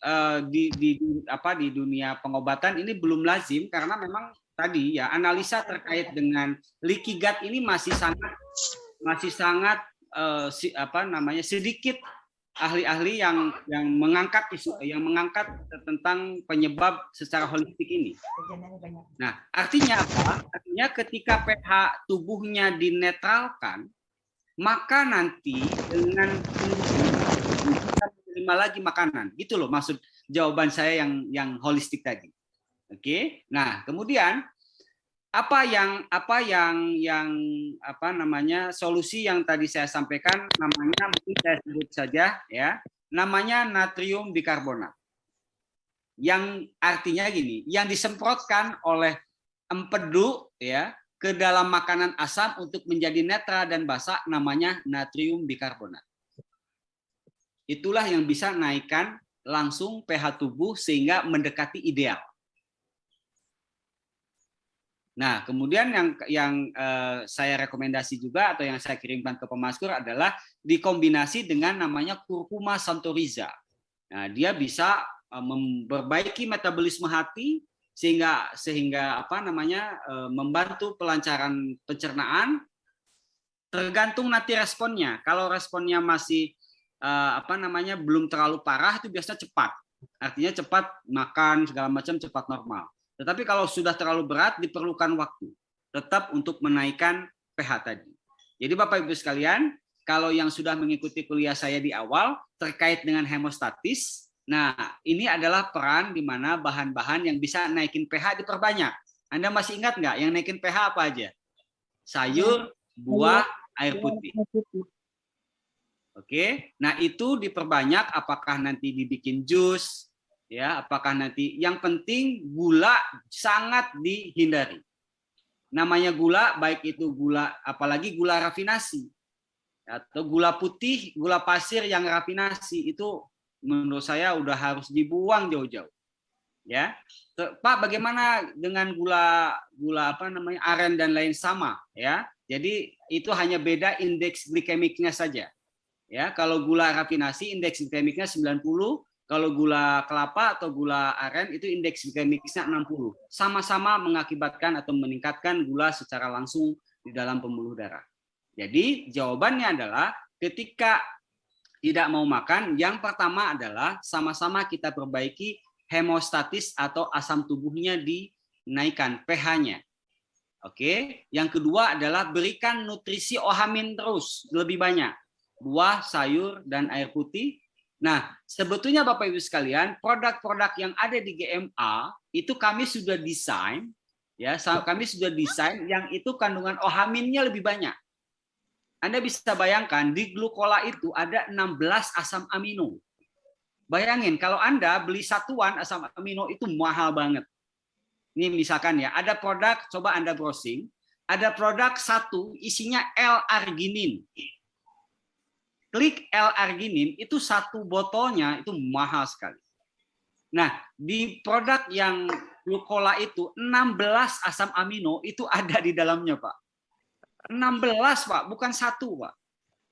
di dunia pengobatan ini belum lazim karena memang tadi ya analisa terkait dengan leaky gut ini masih sangat sedikit ahli-ahli yang mengangkat tentang penyebab secara holistik ini. Nah, artinya apa? Artinya ketika pH tubuhnya dinetralkan, maka nanti dengan kita menerima lagi makanan. Gitu loh maksud jawaban saya yang holistik tadi. Oke. Nah, kemudian solusi yang tadi saya sampaikan, namanya mungkin saya sebut saja ya, namanya natrium bikarbonat. Yang artinya gini, yang disemprotkan oleh empedu ya ke dalam makanan asam untuk menjadi netral dan basa, namanya natrium bikarbonat. Itulah yang bisa naikkan langsung pH tubuh sehingga mendekati ideal. Nah, kemudian yang saya rekomendasi juga atau yang saya kirimkan ke pemaskur adalah dikombinasi dengan namanya kurkuma santoriza. Nah, dia bisa memperbaiki metabolisme hati sehingga membantu pelancaran pencernaan. Tergantung nanti responnya. Kalau responnya masih belum terlalu parah, itu biasanya cepat. Artinya cepat makan segala macam, cepat normal. Tetapi kalau sudah terlalu berat, diperlukan waktu tetap untuk menaikkan pH tadi. Jadi Bapak Ibu sekalian, kalau yang sudah mengikuti kuliah saya di awal terkait dengan hemostatis, nah ini adalah peran di mana bahan-bahan yang bisa naikin pH diperbanyak. Anda masih ingat nggak yang naikin pH apa aja? Sayur, buah, air putih. Oke, nah itu diperbanyak. Apakah nanti dibikin jus? Ya, apakah nanti yang penting gula sangat dihindari. Namanya gula, baik itu gula, apalagi gula rafinasi atau gula putih, gula pasir yang rafinasi, itu menurut saya udah harus dibuang jauh-jauh. Ya, Pak, bagaimana dengan gula aren dan lain sama? Ya, jadi itu hanya beda indeks glikemiknya saja. Ya, kalau gula rafinasi indeks glikemiknya 90. Kalau gula kelapa atau gula aren itu indeks glikemiknya 60. Sama-sama mengakibatkan atau meningkatkan gula secara langsung di dalam pembuluh darah. Jadi jawabannya adalah ketika tidak mau makan, yang pertama adalah sama-sama kita perbaiki hemostatis atau asam tubuhnya dinaikkan, pH-nya. Oke. Yang kedua adalah berikan nutrisi OH- terus, lebih banyak. Buah, sayur, dan air putih. Nah, sebetulnya Bapak Ibu sekalian, produk-produk yang ada di GMA itu kami sudah desain, ya, yang itu kandungan OH-nya lebih banyak. Anda bisa bayangkan di glukola itu ada 16 asam amino. Bayangin kalau Anda beli satuan asam amino itu mahal banget. Ini misalkan ya, ada produk, coba Anda browsing, ada produk satu isinya L-arginin. Klik L-arginin, itu satu botolnya itu mahal sekali. Nah, di produk yang glukola itu 16 asam amino itu ada di dalamnya, Pak. 16, Pak, bukan satu, Pak.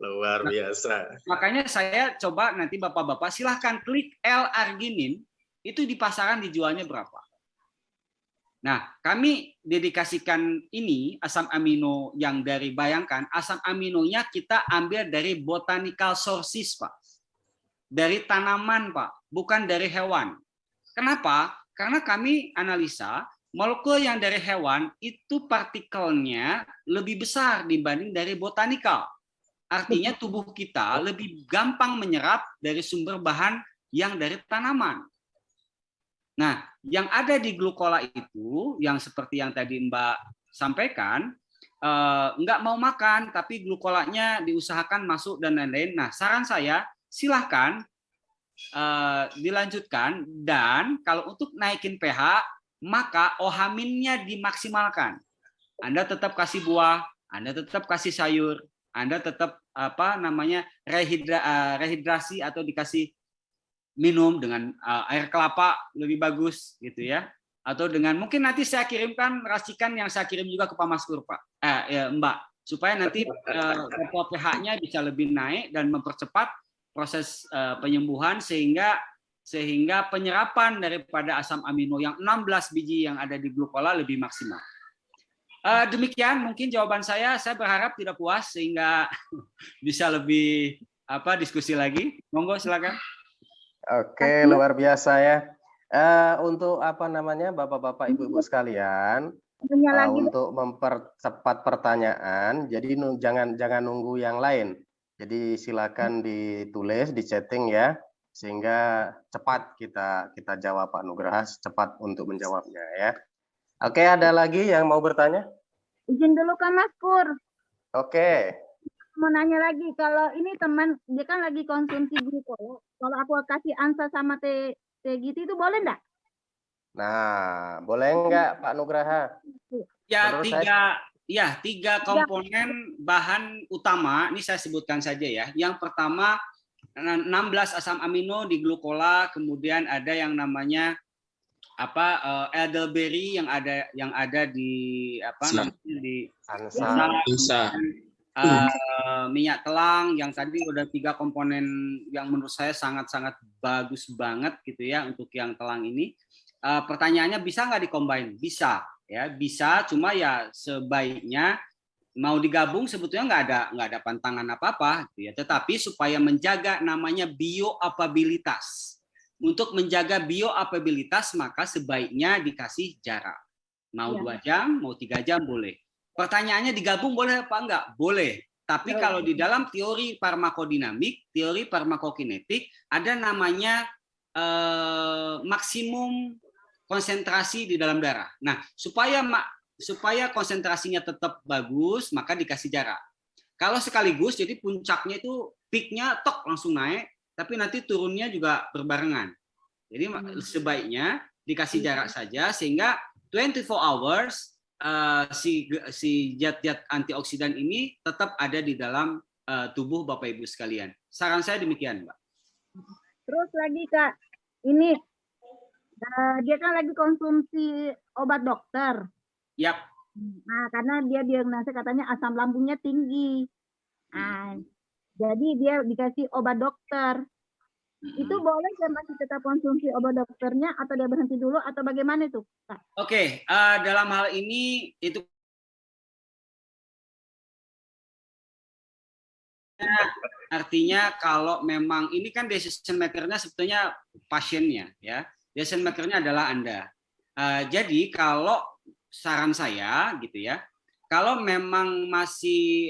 Luar biasa. Makanya saya coba nanti Bapak-Bapak silahkan klik L-arginin, itu di pasaran dijualnya berapa. Nah, kami dedikasikan ini asam amino yang dari, bayangkan asam aminonya kita ambil dari botanical sources, Pak. Dari tanaman, Pak, bukan dari hewan. Kenapa? Karena kami analisa molekul yang dari hewan itu partikelnya lebih besar dibanding dari botanical. Artinya tubuh kita lebih gampang menyerap dari sumber bahan yang dari tanaman. Nah, yang ada di glukola itu, yang seperti yang tadi Mbak sampaikan, nggak mau makan, tapi glukolanya diusahakan masuk dan lain-lain. Nah, saran saya, silahkan dilanjutkan, dan kalau untuk naikin pH, maka OH-nya dimaksimalkan. Anda tetap kasih buah, Anda tetap kasih sayur, Anda tetap rehidrasi atau dikasih minum dengan air kelapa lebih bagus gitu ya, atau dengan mungkin nanti saya kirimkan racikan yang saya kirim juga ke Pak Maskur, Pak, Mbak, supaya nanti pH-nya bisa lebih naik dan mempercepat proses penyembuhan sehingga penyerapan daripada asam amino yang 16 biji yang ada di glukola lebih maksimal. Demikian mungkin jawaban saya. Saya berharap tidak puas sehingga bisa lebih diskusi lagi. Monggo silakan. Oke, luar biasa ya. Untuk Bapak-bapak, Ibu-ibu sekalian, untuk mempercepat pertanyaan, jadi jangan nunggu yang lain. Jadi silakan ditulis, di chatting ya, sehingga cepat kita jawab Pak Nugraha, cepat untuk menjawabnya ya. Oke, ada lagi yang mau bertanya? Izin dulu Kak Mas Pur. Oke. Mau nanya lagi, kalau ini teman dia kan lagi konsumsi glukola, kalau aku kasih ANSA sama teh gitu itu boleh enggak? Nah, boleh enggak Pak Nugraha? Ya, tiga komponen bahan utama, ini saya sebutkan saja ya. Yang pertama 16 asam amino di glukola, kemudian ada yang namanya elderberry yang ada di ANSA. Minyak telang yang tadi udah 3 komponen yang menurut saya sangat-sangat bagus banget gitu ya untuk yang telang ini. Pertanyaannya bisa nggak dikombin? Bisa ya, bisa, cuma ya sebaiknya mau digabung sebetulnya nggak ada pantangan apa-apa gitu ya. Tetapi supaya menjaga namanya bioavailabilitas. Untuk menjaga bioavailabilitas maka sebaiknya dikasih jarak. Mau 2 jam, mau 3 jam boleh. Pertanyaannya digabung boleh apa enggak? Boleh. Tapi kalau di dalam teori farmakodinamik, teori farmakokinetik ada namanya maksimum konsentrasi di dalam darah. Nah, supaya konsentrasinya tetap bagus, maka dikasih jarak. Kalau sekaligus, jadi puncaknya itu peaknya tok langsung naik, tapi nanti turunnya juga berbarengan. Jadi sebaiknya dikasih jarak saja sehingga 24 hours si zat-zat antioksidan ini tetap ada di dalam tubuh Bapak Ibu sekalian. Saran saya demikian, Mbak. Terus lagi Kak, ini dia kan lagi konsumsi obat dokter. Yap. Nah, karena dia diagnosa katanya asam lambungnya tinggi. Nah, jadi dia dikasih obat dokter. Itu boleh dia masih tetap konsumsi obat dokternya atau dia berhenti dulu atau bagaimana itu, Kak? Oke, dalam hal ini itu artinya kalau memang ini kan decision maker-nya sebetulnya pasiennya ya. Decision maker-nya adalah Anda. Jadi kalau saran saya gitu ya, kalau memang masih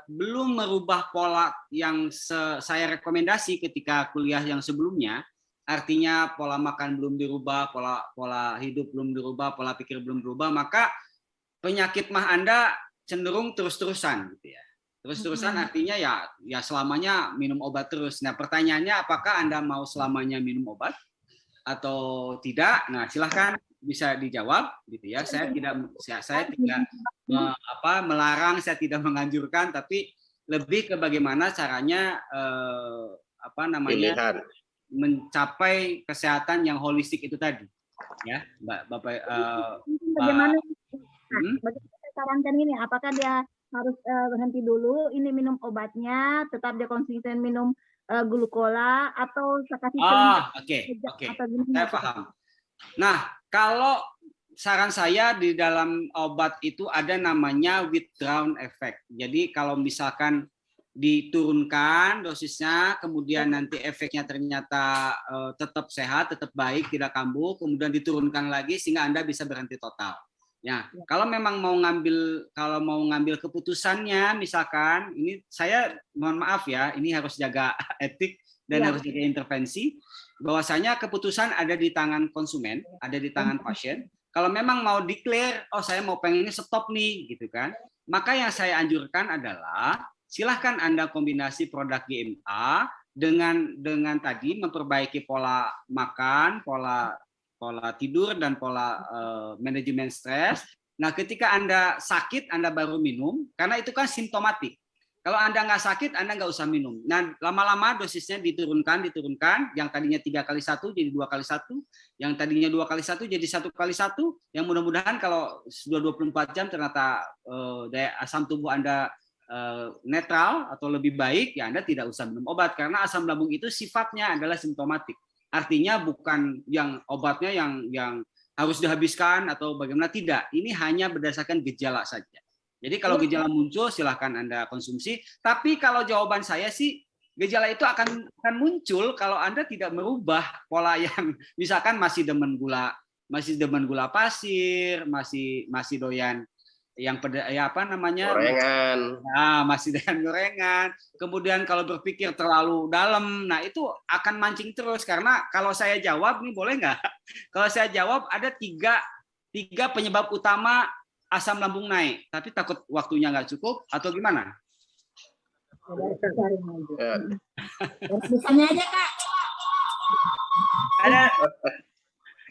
belum merubah pola yang saya rekomendasi ketika kuliah yang sebelumnya, artinya pola makan belum dirubah, pola hidup belum dirubah, pola pikir belum berubah, maka penyakit mah Anda cenderung terus-terusan gitu ya. Terus-terusan artinya ya selamanya minum obat terus. Nah, pertanyaannya apakah Anda mau selamanya minum obat atau tidak? Nah, silahkan bisa dijawab gitu ya. Saya tidak melarang, saya tidak menganjurkan, tapi lebih ke bagaimana caranya pilihan mencapai kesehatan yang holistik itu tadi. Ya, Bapak bagaimana saya sarankan ini, apakah dia harus berhenti dulu ini minum obatnya, tetap dia konsisten minum glukola atau kasih oke. Saya paham. Nah, kalau saran saya di dalam obat itu ada namanya withdrawn effect. Jadi kalau misalkan diturunkan dosisnya, kemudian nanti efeknya ternyata tetap sehat, tetap baik, tidak kambuh, kemudian diturunkan lagi sehingga Anda bisa berhenti total. Ya, kalau memang mau ngambil keputusannya, misalkan ini saya mohon maaf ya, ini harus jaga etik dan harus jaga intervensi. Bahwasanya keputusan ada di tangan konsumen, ada di tangan pasien. Kalau memang mau declare, saya mau pengen ini stop nih, gitu kan? Maka yang saya anjurkan adalah silahkan Anda kombinasi produk GMA dengan tadi memperbaiki pola makan, pola tidur dan pola manajemen stres. Nah, ketika Anda sakit, Anda baru minum, karena itu kan simptomatik. Kalau Anda nggak sakit, Anda nggak usah minum. Nah, lama-lama dosisnya diturunkan. Yang tadinya 3x1 jadi 2x1. Yang tadinya 2x1 jadi 1x1. Yang mudah-mudahan kalau sudah 24 jam ternyata daya asam tubuh Anda netral atau lebih baik, ya Anda tidak usah minum obat. Karena asam lambung itu sifatnya adalah simptomatik. Artinya bukan yang obatnya yang harus dihabiskan atau bagaimana, tidak. Ini hanya berdasarkan gejala saja. Jadi kalau gejala muncul silahkan Anda konsumsi, tapi kalau jawaban saya sih gejala itu akan muncul kalau Anda tidak merubah pola yang misalkan masih demen gula pasir, masih doyan yang gorengan. Nah, masih dengan gorengan. Kemudian kalau berpikir terlalu dalam, nah itu akan mancing terus. Karena kalau saya jawab, nih boleh nggak? Kalau saya jawab ada tiga penyebab utama asam lambung naik. Tapi takut waktunya nggak cukup atau gimana? Misalnya aja Kak.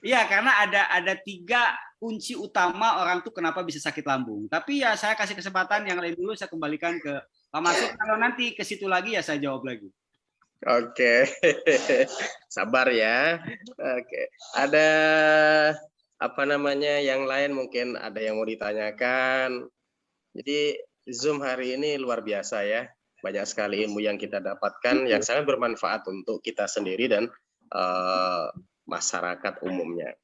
Iya, karena ada 3 kunci utama orang tuh kenapa bisa sakit lambung. Tapi ya saya kasih kesempatan yang lain dulu, saya kembalikan ke Pak Masud. Kalau nanti ke situ lagi ya saya jawab lagi. Oke, sabar ya. Oke, ada apa namanya yang lain, mungkin ada yang mau ditanyakan. Jadi Zoom hari ini luar biasa ya. Banyak sekali ilmu yang kita dapatkan yang sangat bermanfaat untuk kita sendiri dan masyarakat umumnya.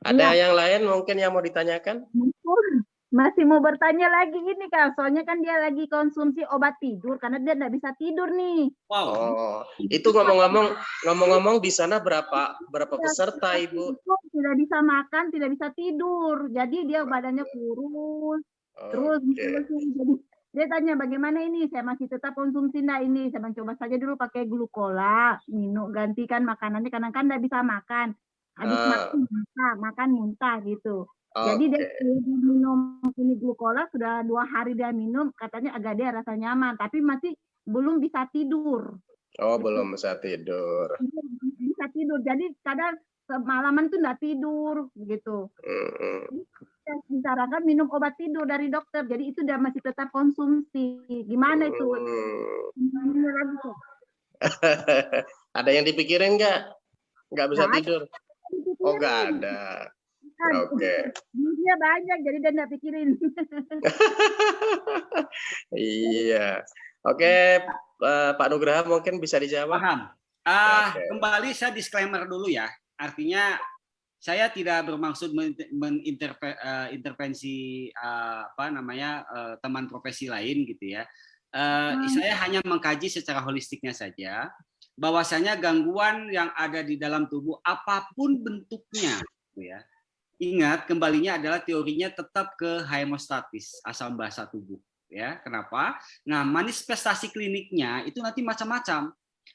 Ada yang lain mungkin yang mau ditanyakan? Masih mau bertanya lagi ini Kak, soalnya kan dia lagi konsumsi obat tidur karena dia nggak bisa tidur nih. Wow. Oh, itu ngomong-ngomong di sana berapa peserta Ibu? Tidak bisa makan, tidak bisa tidur, jadi dia badannya kurus. Terus jadi dia tanya bagaimana ini, saya masih tetap konsumsi enggak ini, saya mencoba saja dulu pakai glukola, minum gantikan makanannya karena kan enggak bisa makan. Habis makan muntah gitu. Jadi dia minum ini glukola sudah 2 hari dia minum, katanya agak dia rasa nyaman, tapi masih belum bisa tidur. Oh, belum bisa tidur. Bisa tidur, jadi kadang semalaman tuh enggak tidur begitu. Disarankan minum obat tidur dari dokter, jadi itu dia masih tetap konsumsi. Gimana itu? Ada yang dipikirin nggak? Nggak bisa tidur? Oh, nggak ada. Oke. Dia banyak, jadi dia nggak pikirin. Iya. Oke, Pak Nugraha mungkin bisa dijawab. Paham. Kembali saya disclaimer dulu ya. Artinya saya tidak bermaksud mengintervensi teman profesi lain gitu ya. Saya hanya mengkaji secara holistiknya saja, bahwasanya gangguan yang ada di dalam tubuh apapun bentuknya, gitu ya. Ingat, kembalinya adalah teorinya tetap ke hemostatis, asam basa tubuh. Ya, kenapa? Nah, manifestasi kliniknya itu nanti macam-macam.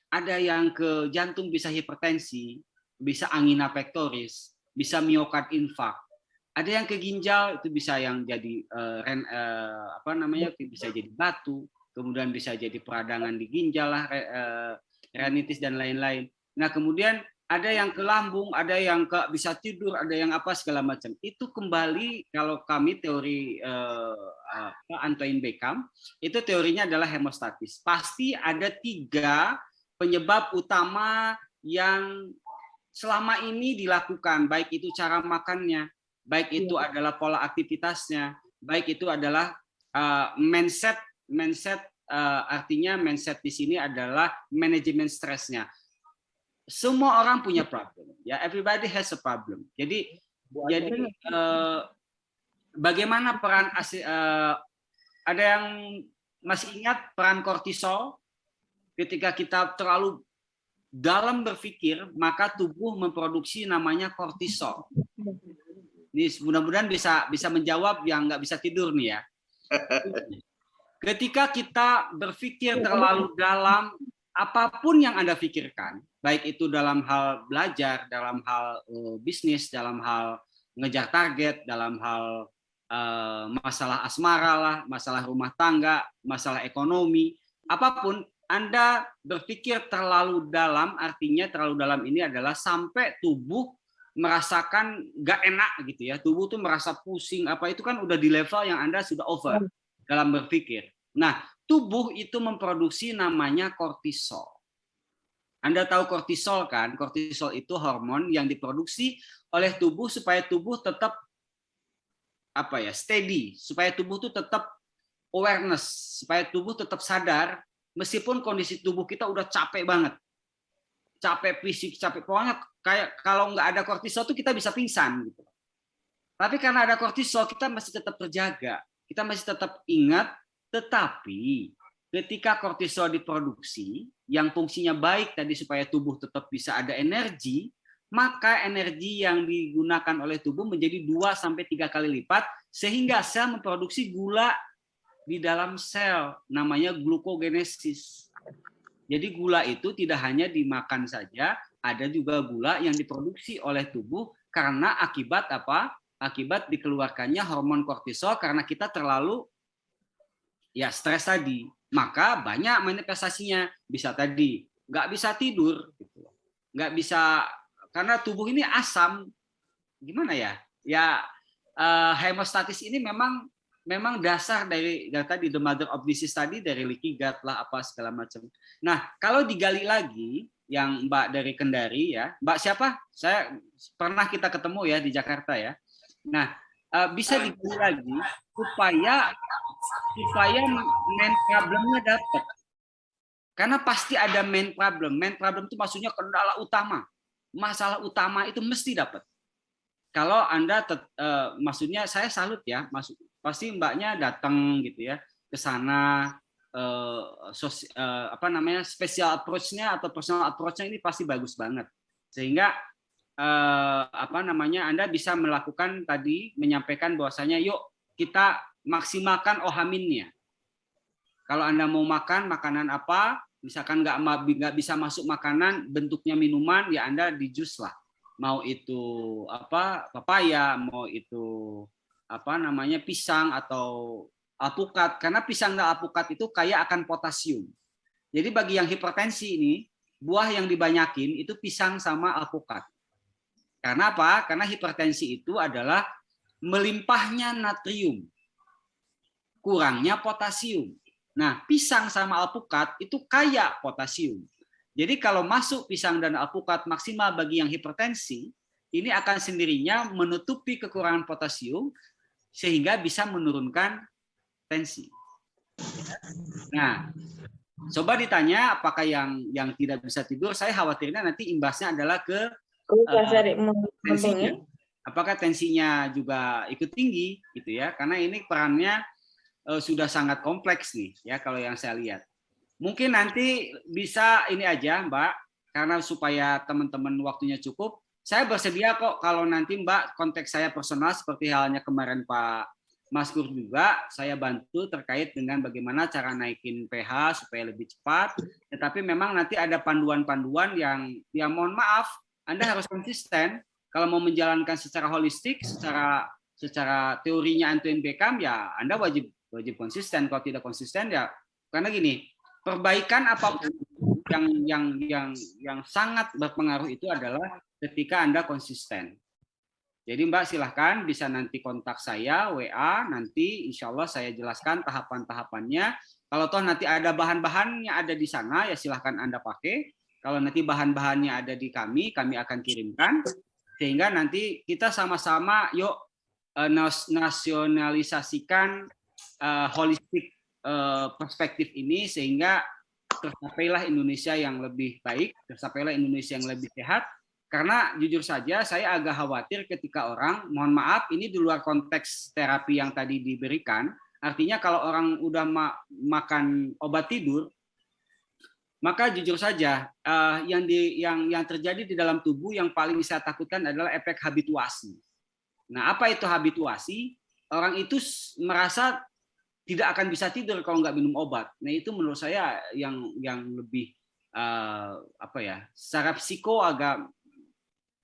Ada yang ke jantung bisa hipertensi, bisa angina pectoris, bisa miokard infark. Ada yang ke ginjal itu bisa yang jadi bisa jadi batu, kemudian bisa jadi peradangan di ginjal lah, rinitis dan lain-lain. Nah, kemudian ada yang ke lambung, ada yang ke bisa tidur, ada yang apa segala macam. Itu kembali kalau kami teori Antoine Beckham, itu teorinya adalah hemostatis. Pasti ada 3 penyebab utama yang selama ini dilakukan, baik itu cara makannya, baik itu adalah pola aktivitasnya, baik itu adalah mindset, artinya mindset di sini adalah manajemen stresnya. Semua orang punya problem, ya, everybody has a problem. Jadi bagaimana peran ada yang masih ingat peran kortisol? Ketika kita terlalu dalam berpikir, maka tubuh memproduksi namanya kortisol. Ini mudah-mudahan bisa menjawab yang nggak bisa tidur nih ya. Ketika kita berpikir terlalu dalam, apapun yang Anda pikirkan, baik itu dalam hal belajar, dalam hal bisnis, dalam hal ngejar target, dalam hal masalah asmara lah, masalah rumah tangga, masalah ekonomi, apapun, Anda berpikir terlalu dalam, artinya terlalu dalam ini adalah sampai tubuh merasakan nggak enak gitu ya, tubuh tuh merasa pusing, apa itu kan udah di level yang Anda sudah over dalam berpikir. Nah, tubuh itu memproduksi namanya kortisol. Anda tahu kortisol kan? Kortisol itu hormon yang diproduksi oleh tubuh supaya tubuh tetap steady, supaya tubuh itu tetap awareness, supaya tubuh tetap sadar meskipun kondisi tubuh kita udah capek banget. Capek fisik, capek, pokoknya kayak kalau nggak ada kortisol tuh kita bisa pingsan gitu. Tapi karena ada kortisol, kita masih tetap terjaga, kita masih tetap ingat. Tetapi ketika kortisol diproduksi, yang fungsinya baik tadi supaya tubuh tetap bisa ada energi, maka energi yang digunakan oleh tubuh menjadi 2-3 kali lipat, sehingga sel memproduksi gula di dalam sel, namanya glukogenesis. Jadi gula itu tidak hanya dimakan saja, ada juga gula yang diproduksi oleh tubuh karena akibat apa? Akibat dikeluarkannya hormon kortisol karena kita terlalu ya stres tadi. Maka banyak manifestasinya, bisa tadi nggak bisa tidur, gitu. Nggak bisa, karena tubuh ini asam, gimana ya? Ya hemostatis ini memang dasar dari tadi the mother of disease tadi, dari leaky gut lah apa segala macam. Nah, kalau digali lagi yang Mbak dari Kendari ya, Mbak siapa? Saya pernah kita ketemu ya di Jakarta ya. Nah, bisa digali lagi supaya main problemnya dapat. Karena pasti ada main problem. Main problem itu maksudnya kendala utama. Masalah utama itu mesti dapat. Kalau Anda maksudnya saya salut ya, pasti Mbaknya datang gitu ya ke sana, special approach-nya atau personal approach-nya ini pasti bagus banget. Sehingga Anda bisa melakukan tadi, menyampaikan bahwasanya yuk kita maksimalkan OH-nya. Kalau Anda mau makan makanan apa, misalkan nggak bisa masuk makanan bentuknya minuman, ya Anda di jus lah. Mau itu papaya, mau itu pisang atau alpukat, karena pisang dan alpukat itu kaya akan potasium. Jadi bagi yang hipertensi ini, buah yang dibanyakin itu pisang sama alpukat. Karena apa? Karena hipertensi itu adalah melimpahnya natrium, kurangnya potasium. Nah, pisang sama alpukat itu kaya potasium. Jadi kalau masuk pisang dan alpukat maksimal bagi yang hipertensi, ini akan sendirinya menutupi kekurangan potasium sehingga bisa menurunkan tensi. Nah, coba ditanya apakah yang tidak bisa tidur, saya khawatirnya nanti imbasnya adalah ke tensinya. Apakah tensinya juga ikut tinggi gitu ya? Karena ini perannya sudah sangat kompleks nih ya kalau yang saya lihat. Mungkin nanti bisa ini aja Mbak, karena supaya teman-teman waktunya cukup, saya bersedia kok kalau nanti Mbak konteks saya personal seperti halnya kemarin Pak Maskur juga, saya bantu terkait dengan bagaimana cara naikin pH supaya lebih cepat. Tetapi memang nanti ada panduan-panduan yang mohon maaf, Anda harus konsisten. Kalau mau menjalankan secara holistik, secara teorinya end-to-end Beckham, ya Anda wajib konsisten. Kalau tidak konsisten ya, karena gini, perbaikan apapun yang sangat berpengaruh itu adalah ketika Anda konsisten. Jadi Mbak silahkan bisa nanti kontak saya WA, nanti insya Allah saya jelaskan tahapan-tahapannya. Kalau toh nanti ada bahan-bahannya ada di sana ya silahkan Anda pakai. Kalau nanti bahan-bahannya ada di kami akan kirimkan sehingga nanti kita sama-sama yuk nasionalisasikan holistik perspektif ini sehingga tersapailah Indonesia yang lebih baik, tersapailah Indonesia yang lebih sehat. Karena jujur saja saya agak khawatir ketika orang, mohon maaf ini di luar konteks terapi yang tadi diberikan, artinya kalau orang udah makan obat tidur, maka jujur saja yang terjadi di dalam tubuh yang paling saya takutkan adalah efek habituasi. Nah, apa itu habituasi? Orang itu merasa tidak akan bisa tidur kalau nggak minum obat. Nah itu menurut saya yang lebih secara psiko agak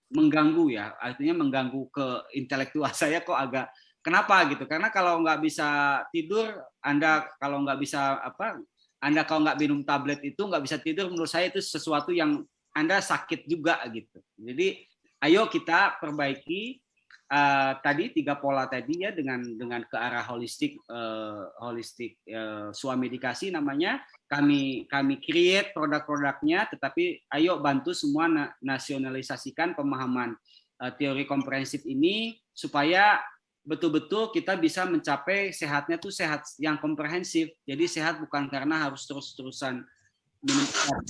mengganggu ya, artinya mengganggu ke intelektual saya kok agak kenapa gitu? Karena kalau nggak bisa tidur, Anda kalau nggak minum tablet itu nggak bisa tidur, menurut saya itu sesuatu yang Anda sakit juga gitu. Jadi ayo kita perbaiki tadi 3 pola tadi ya dengan ke arah holistik swamedikasi namanya. Kami create produk-produknya, tetapi ayo bantu semua nasionalisasikan pemahaman teori komprehensif ini supaya betul-betul kita bisa mencapai sehatnya tuh sehat yang komprehensif. Jadi sehat bukan karena harus terus-terusan minum obat.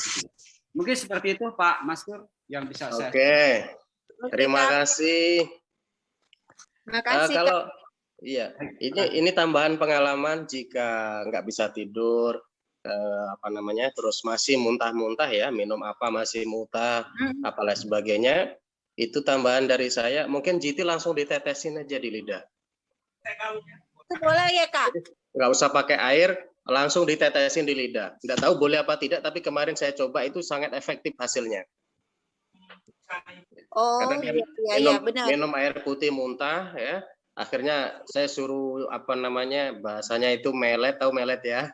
Mungkin seperti itu Pak Maskur yang bisa saya. Oke. Terima kasih Makasih, Kak. Kalau iya, ini tambahan pengalaman jika nggak bisa tidur, terus masih muntah-muntah ya, minum apa masih muntah, apalagi sebagainya, itu tambahan dari saya. Mungkin GT langsung ditetesin aja di lidah. Itu boleh ya, Kak? Nggak usah pakai air, langsung ditetesin di lidah. Nggak tahu boleh apa tidak, tapi kemarin saya coba itu sangat efektif hasilnya. Oh, Karena dia iya, benar. minum air putih muntah ya. Akhirnya saya suruh bahasanya itu melet, tahu melet ya.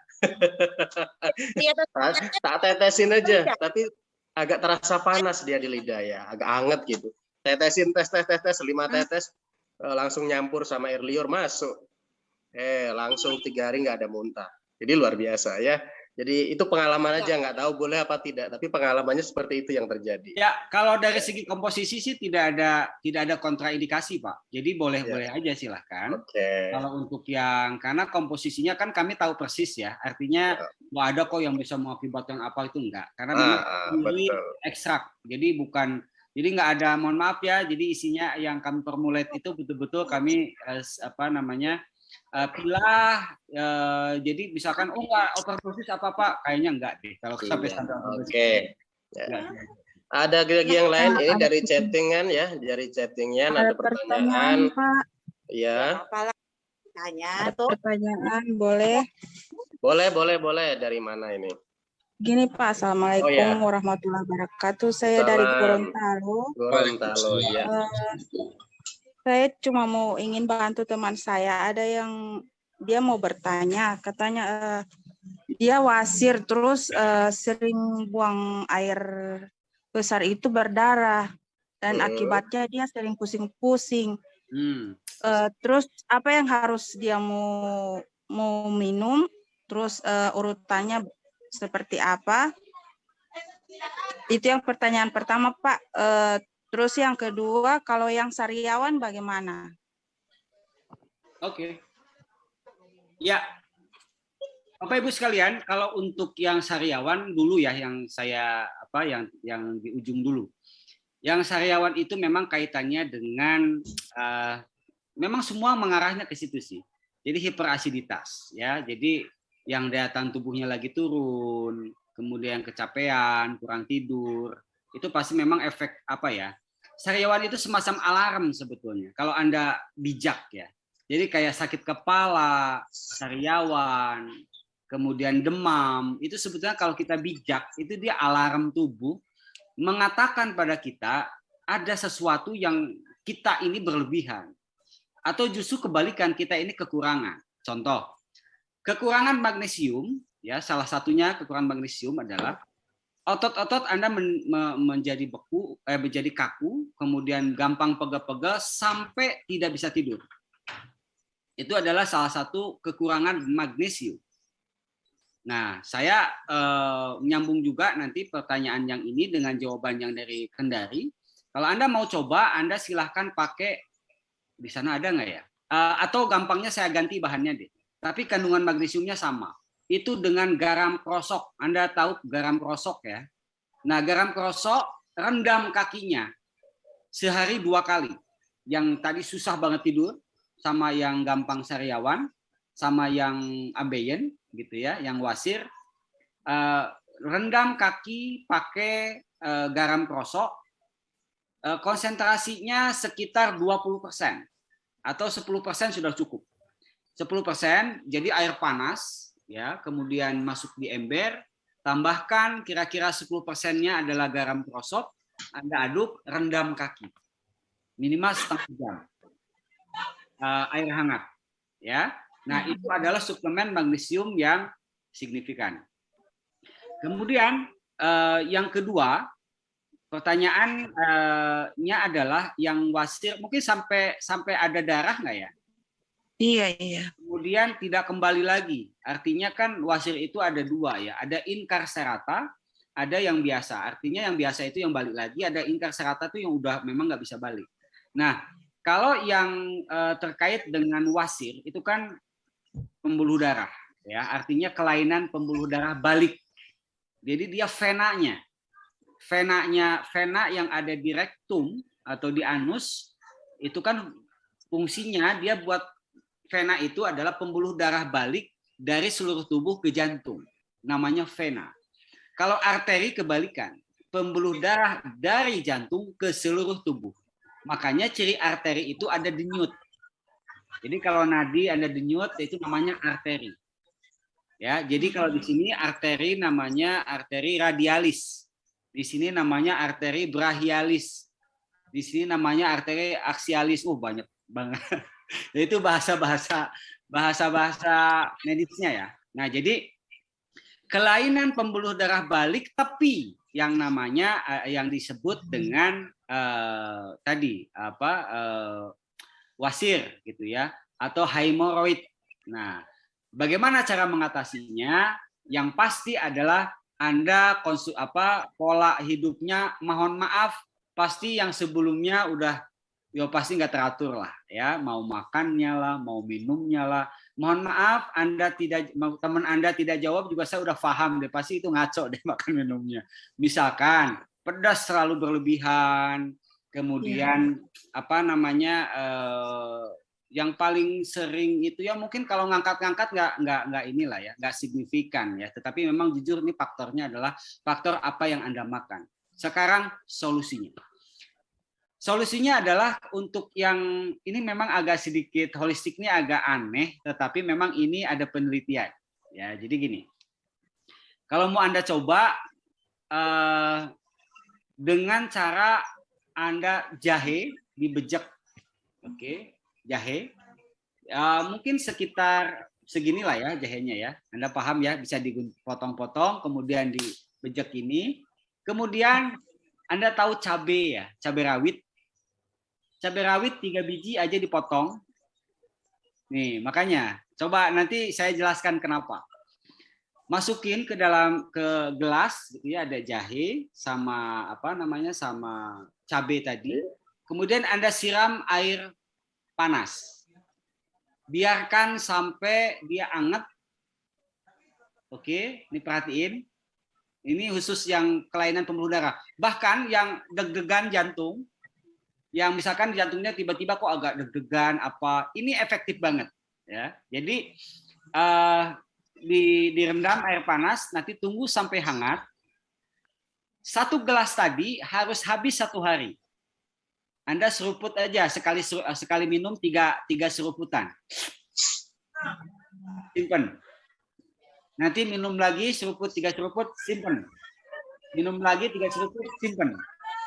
Tak tetesin aja, tapi agak terasa panas dia di lidah ya, agak anget gitu. Tetesin tes 5 tetes langsung nyampur sama air liur masuk. Langsung 3 hari nggak ada muntah. Jadi luar biasa ya. Jadi itu pengalaman aja, nggak tahu boleh apa tidak, tapi pengalamannya seperti itu yang terjadi. Ya, kalau dari segi komposisi sih tidak ada kontraindikasi, Pak. Jadi boleh-boleh aja silahkan. Kalau untuk yang karena komposisinya kan kami tahu persis ya, artinya ada kok yang bisa mengakibatkan apa itu enggak. Karena ini ekstrak. Jadi nggak ada, mohon maaf ya. Jadi isinya yang kami formulate itu betul-betul kami pilah, jadi misalkan nggak overdosis apa kayaknya enggak deh kalau sampai sampai overdosis. Ada lagi yang lain ini dari chattingan ya, dari chattingan ada pertanyaan Pak. Ya. Tanya. Pertanyaan boleh? Boleh. Dari mana ini? Gini Pak, Assalamualaikum warahmatullahi wabarakatuh. Saya dari Gorontalo. Ya. Saya cuma ingin bantu teman saya. Ada yang dia mau bertanya, katanya dia wasir terus sering buang air besar itu berdarah dan akibatnya dia sering pusing-pusing. Terus apa yang harus dia mau minum? Terus urutannya seperti apa? Itu yang pertanyaan pertama Pak. Terus yang kedua, kalau yang sariawan bagaimana? Oke. Ya, Bapak Ibu sekalian, kalau untuk yang sariawan dulu ya, yang saya yang di ujung dulu. Yang sariawan itu memang kaitannya dengan memang semua mengarahnya ke situ sih. Jadi hiperasiditas ya. Jadi yang daya tahan tubuhnya lagi turun, kemudian kecapean, kurang tidur, itu pasti memang efek sariawan itu semacam alarm sebetulnya. Kalau Anda bijak ya. Jadi kayak sakit kepala, sariawan, kemudian demam, itu sebetulnya kalau kita bijak, itu dia alarm tubuh mengatakan pada kita ada sesuatu yang kita ini berlebihan. Atau justru kebalikan, kita ini kekurangan. Contoh, kekurangan magnesium, ya salah satunya kekurangan magnesium adalah otot-otot Anda menjadi beku, menjadi kaku, kemudian gampang pegel-pegel sampai tidak bisa tidur. Itu adalah salah satu kekurangan magnesium. Nah, saya menyambung juga nanti pertanyaan yang ini dengan jawaban yang dari Kendari. Kalau Anda mau coba, Anda silahkan pakai, di sana ada nggak ya? Atau gampangnya saya ganti bahannya deh. Tapi kandungan magnesiumnya sama. Itu dengan garam krosok. Anda tahu garam krosok ya? Nah, garam krosok rendam kakinya sehari 2 kali. Yang tadi susah banget tidur, sama yang gampang sariawan, sama yang abeien gitu ya, yang wasir. Rendam kaki pakai garam krosok. Konsentrasinya sekitar 20% atau 10% sudah cukup. 10% jadi air panas. Ya, kemudian masuk di ember, tambahkan kira-kira 10%-nya adalah garam krosok, Anda aduk, rendam kaki. Minimal setengah jam. Air hangat. Ya. Nah, itu adalah suplemen magnesium yang signifikan. Kemudian yang kedua, pertanyaannya adalah yang wasir, mungkin sampai ada darah nggak ya? Iya. Kemudian tidak kembali lagi. Artinya kan wasir itu ada 2 ya. Ada incarcerata, ada yang biasa. Artinya yang biasa itu yang balik lagi. Ada incarcerata itu yang udah memang nggak bisa balik. Nah, kalau yang terkait dengan wasir itu kan pembuluh darah. Ya, artinya kelainan pembuluh darah balik. Jadi dia vena yang ada di rektum atau di anus itu kan fungsinya dia buat vena itu adalah pembuluh darah balik dari seluruh tubuh ke jantung. Namanya vena. Kalau arteri kebalikan, pembuluh darah dari jantung ke seluruh tubuh. Makanya ciri arteri itu ada denyut. Jadi kalau nadi ada denyut itu namanya arteri. Ya, jadi kalau di sini arteri namanya arteri radialis. Di sini namanya arteri brachialis. Di sini namanya arteri axialis. Banyak banget. Itu bahasa-bahasa medisnya ya. Nah, jadi kelainan pembuluh darah balik tepi yang namanya yang disebut dengan wasir gitu ya, atau hemoroid. Nah, bagaimana cara mengatasinya? Yang pasti adalah Anda pola hidupnya, mohon maaf, pasti yang sebelumnya udah pasti nggak teratur lah ya, mau makannya lah, mau minumnya lah. Mohon maaf, teman Anda tidak jawab juga saya udah paham deh, pasti itu ngaco deh makan minumnya. Misalkan pedas terlalu berlebihan, kemudian yang paling sering itu ya mungkin kalau ngangkat-ngangkat nggak inilah ya, nggak signifikan ya. Tetapi memang jujur ini faktornya adalah faktor apa yang Anda makan. Sekarang solusinya. Solusinya adalah untuk yang ini memang agak sedikit holistiknya agak aneh, tetapi memang ini ada penelitian. Ya, jadi gini. Kalau mau Anda coba dengan cara Anda jahe dibejek, oke, jahe, mungkin sekitar seginilah ya jahenya ya. Anda paham ya, bisa dipotong-potong, kemudian dibejek ini, kemudian Anda tahu cabai ya, cabai rawit. Cabai rawit 3 biji aja dipotong. Nih, makanya coba nanti saya jelaskan kenapa. Masukin ke gelas gitu ya, ada jahe sama sama cabai tadi. Kemudian Anda siram air panas. Biarkan sampai dia anget. Oke, diperhatiin. Ini khusus yang kelainan pembuluh darah. Bahkan yang deg-degan jantung, yang misalkan jantungnya tiba-tiba kok agak deg-degan ini efektif banget ya. Jadi direndam air panas, nanti tunggu sampai hangat. 1 gelas tadi harus habis 1 hari. Anda seruput aja sekali minum 3 seruputan. Simpen. Nanti minum lagi seruput 3 seruput, simpen. Minum lagi 3 seruput, simpen.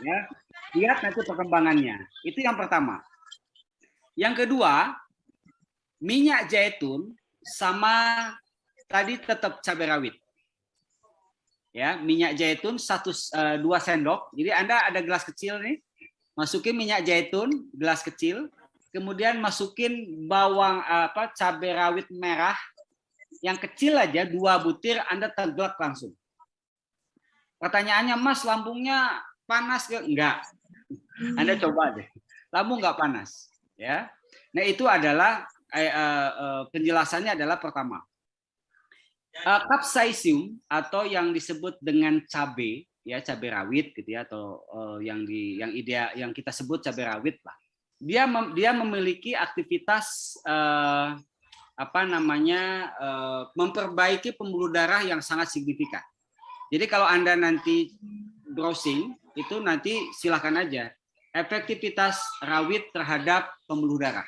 Ya. Lihat nanti perkembangannya. Itu yang pertama. Yang kedua, minyak zaitun sama tadi tetap cabai rawit. Ya, minyak zaitun 2 sendok. Jadi Anda ada gelas kecil nih, masukin minyak zaitun gelas kecil, kemudian masukin bawang cabai rawit merah yang kecil aja 2 butir, Anda teglek langsung. Pertanyaannya, Mas, lambungnya panas gak? Enggak. Anda coba deh. Lambung nggak panas, ya. Nah, itu adalah penjelasannya adalah pertama. Capsaicum atau yang disebut dengan cabai, ya cabai rawit gitu ya, atau yang kita sebut cabai rawit lah. Dia memiliki aktivitas memperbaiki pembuluh darah yang sangat signifikan. Jadi kalau Anda nanti browsing itu nanti silakan aja efektivitas rawit terhadap pembuluh darah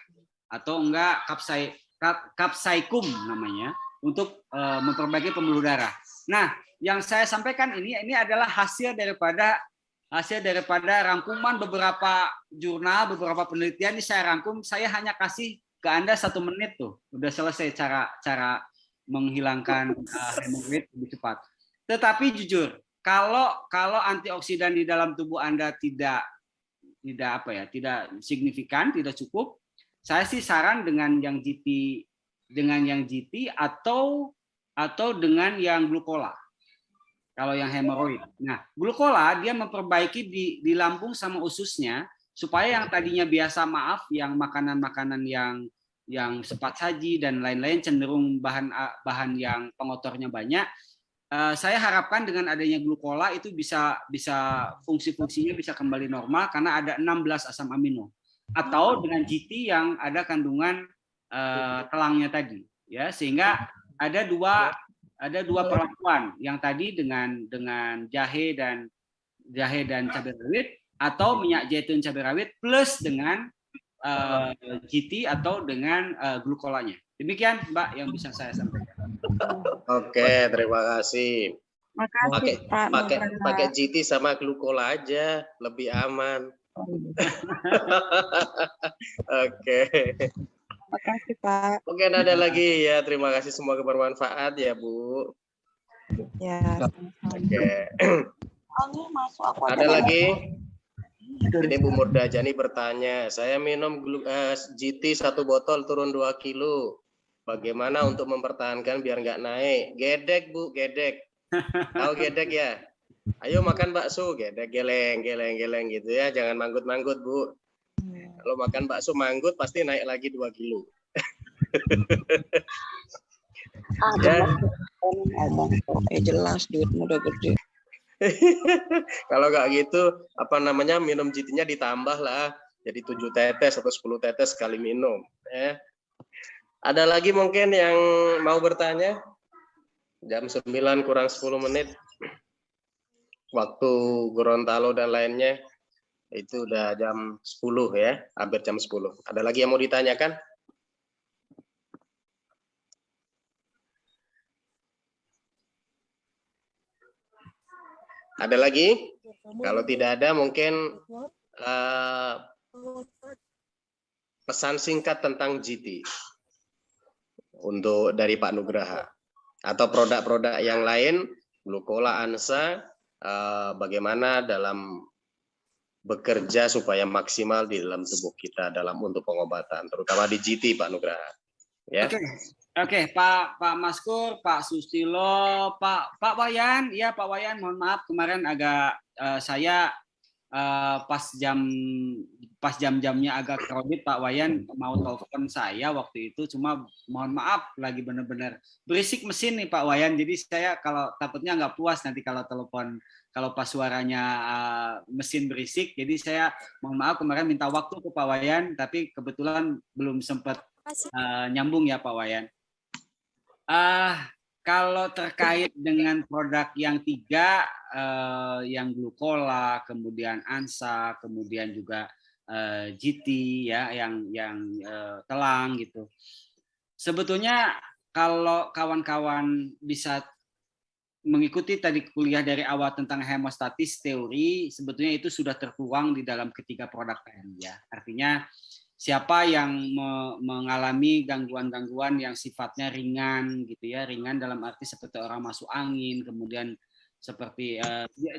atau enggak capsaicum namanya untuk memperbaiki pembuluh darah. Nah, yang saya sampaikan ini adalah hasil daripada rangkuman beberapa jurnal, beberapa penelitian. Ini saya rangkum, saya hanya kasih ke Anda 1 menit tuh, udah selesai cara menghilangkan hemoroid lebih cepat. Tetapi jujur, kalau antioksidan di dalam tubuh Anda tidak signifikan, tidak cukup, saya sih saran dengan yang GT atau dengan yang glukola. Kalau yang hemoroid. Nah, glukola dia memperbaiki di lambung sama ususnya supaya yang tadinya biasa yang makanan-makanan yang cepat saji dan lain-lain cenderung bahan yang pengotornya banyak. Saya harapkan dengan adanya glukola itu bisa fungsi-fungsinya bisa kembali normal karena ada 16 asam amino. atau dengan GT yang ada kandungan telangnya tadi, ya, sehingga ada dua perlakuan yang tadi dengan jahe dan cabai rawit, atau minyak zaitun cabai rawit plus dengan GT atau dengan glukolanya. Demikian Mbak yang bisa saya sampaikan. Oke, terima kasih. Makasih Pak Pakai GT sama glukola aja, lebih aman. Oke. Makasih Pak. Mungkin ada lagi ya. Terima kasih, semoga bermanfaat ya Bu. Ya. Oke. Ada lagi? Ini Bu Murdajani bertanya, saya minum GT 1 botol turun 2 kilo. Bagaimana untuk mempertahankan biar nggak naik? Gedek Bu, gedek. Tahu gedek ya? Ayo makan bakso, gedek, geleng gitu ya. Jangan manggut-manggut Bu. Kalau makan bakso manggut pasti naik lagi 2 kilo. Ya. Jelas duitmu udah gede. Kalau nggak gitu, apa namanya, minum GT-nya ditambah lah. Jadi 7 tetes atau 10 tetes sekali minum. Ya. Ada lagi mungkin yang mau bertanya? Jam 9 kurang 10 menit. Waktu Gorontalo dan lainnya. Itu udah jam 10 ya. Hampir jam 10. Ada lagi yang mau ditanyakan? Ada lagi? Kalau tidak ada mungkin pesan singkat tentang GT untuk dari Pak Nugraha atau produk-produk yang lain, Glukola, Ansa, bagaimana dalam bekerja supaya maksimal di dalam tubuh kita dalam untuk pengobatan, terutama di GT Pak Nugraha. Ya. Oke, Pak Maskur, Pak Sustilo, Pak Wayan, ya Pak Wayan, mohon maaf kemarin agak saya pas jam-jamnya agak crowded, Pak Wayan mau telepon saya waktu itu, cuma mohon maaf lagi benar-benar berisik mesin nih Pak Wayan, jadi saya kalau takutnya nggak puas nanti kalau telepon, kalau pas suaranya mesin berisik, jadi saya mohon maaf kemarin minta waktu ke Pak Wayan, tapi kebetulan belum sempat nyambung ya Pak Wayan. Kalau terkait dengan produk yang 3, yang Glukola, kemudian Ansa, kemudian juga GT ya, yang telang gitu. Sebetulnya kalau kawan-kawan bisa mengikuti tadi kuliah dari awal tentang hemostatis teori, sebetulnya itu sudah tertuang di dalam ketiga produk tadi ya. Artinya siapa yang mengalami gangguan-gangguan yang sifatnya ringan gitu ya, ringan dalam arti seperti orang masuk angin, kemudian seperti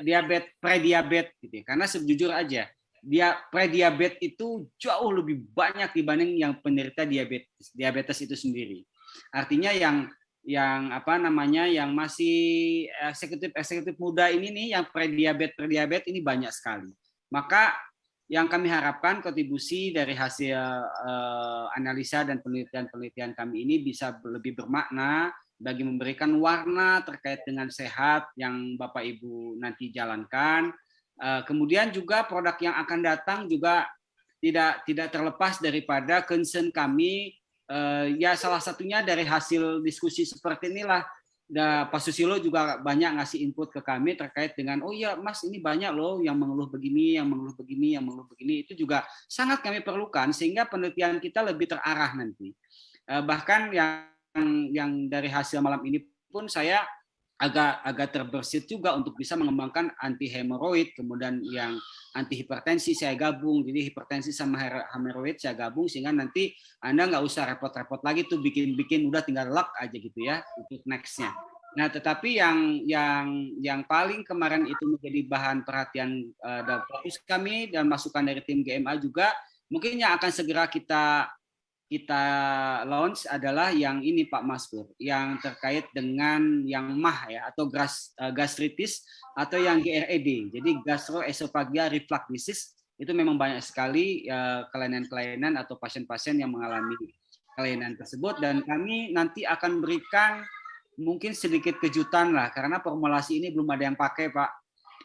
diabetes, prediabetes gitu ya. Karena sejujur aja, prediabetes itu jauh lebih banyak dibanding yang penderita diabetes itu sendiri. Artinya yang masih eksekutif muda ini nih, yang prediabetes ini banyak sekali. Maka yang kami harapkan kontribusi dari hasil analisa dan penelitian kami ini bisa lebih bermakna bagi memberikan warna terkait dengan sehat yang Bapak Ibu nanti jalankan. Kemudian juga produk yang akan datang juga tidak terlepas daripada concern kami, ya salah satunya dari hasil diskusi seperti inilah. Pak Susilo juga banyak ngasih input ke kami terkait dengan, oh iya Mas ini banyak loh yang mengeluh begini, yang mengeluh begini, itu juga sangat kami perlukan sehingga penelitian kita lebih terarah nanti. Bahkan yang dari hasil malam ini pun saya agak terbersit juga untuk bisa mengembangkan anti hemoroid, kemudian yang anti hipertensi saya gabung, jadi hipertensi sama hemoroid saya gabung sehingga nanti Anda nggak usah repot-repot lagi tuh bikin udah tinggal lock aja gitu ya untuk nextnya. Nah tetapi yang paling kemarin itu menjadi bahan perhatian dan fokus kami dan masukan dari tim GMA juga mungkin yang akan segera kita launch adalah yang ini Pak Maskur, yang terkait dengan yang MAH ya atau gastritis atau yang GERD. Jadi gastroesophageal reflux disease itu memang banyak sekali kelainan-kelainan atau pasien-pasien yang mengalami kelainan tersebut dan kami nanti akan berikan mungkin sedikit kejutan lah karena formulasi ini belum ada yang pakai Pak.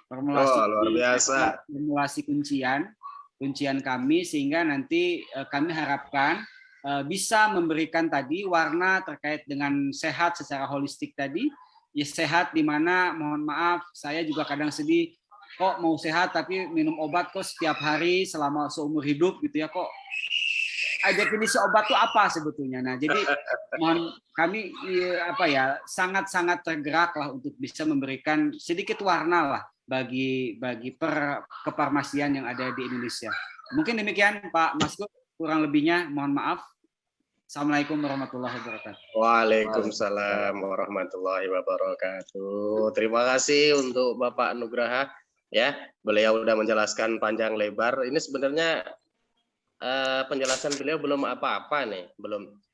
Formulasi luar biasa. Formulasi kuncian. kuncian kami, sehingga nanti kami harapkan bisa memberikan tadi warna terkait dengan sehat secara holistik tadi. Ya, sehat di mana, mohon maaf, saya juga kadang sedih, kok mau sehat tapi minum obat kok setiap hari selama seumur hidup gitu ya, kok definisi obat itu apa sebetulnya. Nah, jadi mohon kami sangat-sangat tergerak lah untuk bisa memberikan sedikit warna lah bagi kefarmasian yang ada di Indonesia. Mungkin demikian Pak Maskur, kurang lebihnya mohon maaf. Assalamualaikum warahmatullahi wabarakatuh. Waalaikumsalam warahmatullahi wabarakatuh. Terima kasih untuk Bapak Nugraha, ya, beliau sudah menjelaskan panjang lebar. Ini sebenarnya penjelasan beliau belum apa-apa nih,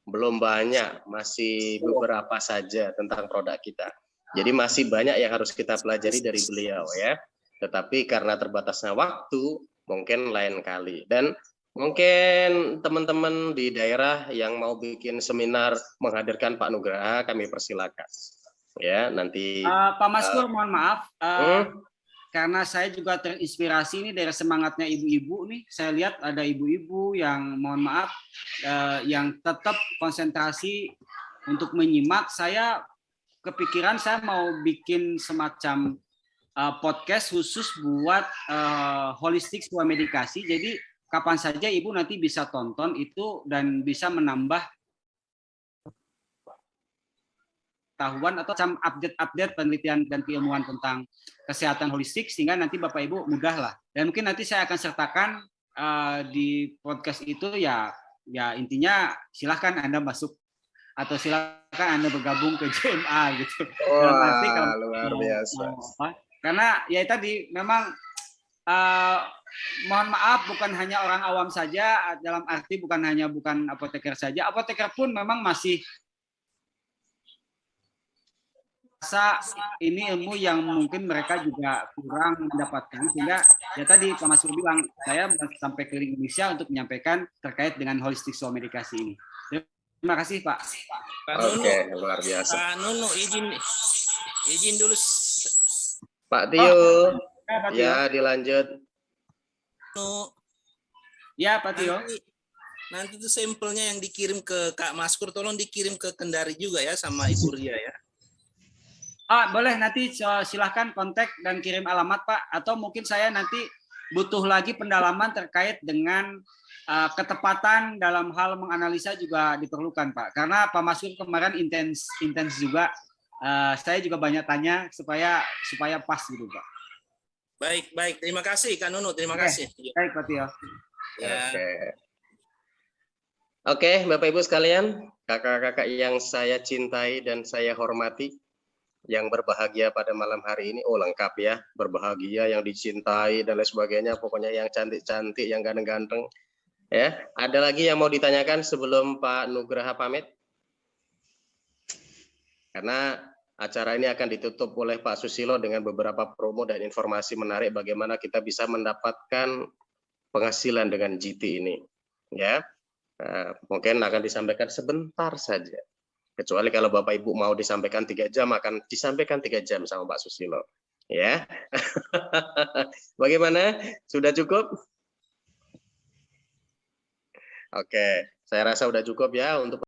belum banyak, masih beberapa saja tentang produk kita. Jadi masih banyak yang harus kita pelajari dari beliau, ya. Tetapi karena terbatasnya waktu, mungkin lain kali. Dan mungkin teman-teman di daerah yang mau bikin seminar menghadirkan Pak Nugraha, kami persilakan. Ya, nanti Pak Maskur, mohon maaf, karena saya juga terinspirasi ini dari semangatnya ibu-ibu nih. Saya lihat ada ibu-ibu yang mohon maaf, yang tetap konsentrasi untuk menyimak. Saya kepikiran saya mau bikin semacam podcast khusus buat holistik sebuah medikasi. Jadi kapan saja ibu nanti bisa tonton itu dan bisa menambah pengetahuan atau update penelitian dan keilmuan tentang kesehatan holistik, sehingga nanti Bapak Ibu mudah lah. Dan mungkin nanti saya akan sertakan di podcast itu, ya intinya silahkan Anda masuk atau silakan Anda bergabung ke JMA gitu. Wah, luar biasa. Karena ya tadi memang mohon maaf, bukan hanya orang awam saja, dalam arti bukan apoteker saja. Apoteker pun memang masih rasa ini ilmu yang mungkin mereka juga kurang mendapatkan, sehingga ya tadi Pak Maskur bilang, saya sampai keliling Indonesia untuk menyampaikan terkait dengan holistic soul medikasi ini. Terima kasih Pak. Oke, luar biasa. Pak Nunu, izin dulu. Pak Tio, ya dilanjut. Ya Pak Tio. Nanti itu sampelnya yang dikirim ke Kak Maskur, tolong dikirim ke Kendari juga ya sama Ibu Ria ya. Boleh, nanti silahkan kontak dan kirim alamat Pak, atau mungkin saya nanti butuh lagi pendalaman terkait dengan ketepatan dalam hal menganalisa juga diperlukan Pak, karena Pak Maskur kemarin intens juga. Saya juga banyak tanya supaya pas gitu Pak. Baik, terima kasih Kak Nunu, terima kasih. Baik Pak Tio. Ya. Oke, Bapak Ibu sekalian, kakak-kakak yang saya cintai dan saya hormati, yang berbahagia pada malam hari ini, lengkap ya, berbahagia, yang dicintai dan lain sebagainya, pokoknya yang cantik-cantik, yang ganteng-ganteng. Ya, ada lagi yang mau ditanyakan sebelum Pak Nugraha pamit? Karena acara ini akan ditutup oleh Pak Susilo dengan beberapa promo dan informasi menarik bagaimana kita bisa mendapatkan penghasilan dengan GT ini. Ya, mungkin akan disampaikan sebentar saja. Kecuali kalau Bapak Ibu mau disampaikan 3 jam, akan disampaikan 3 jam sama Pak Susilo. Ya, bagaimana? Sudah cukup? Oke, saya rasa sudah cukup ya untuk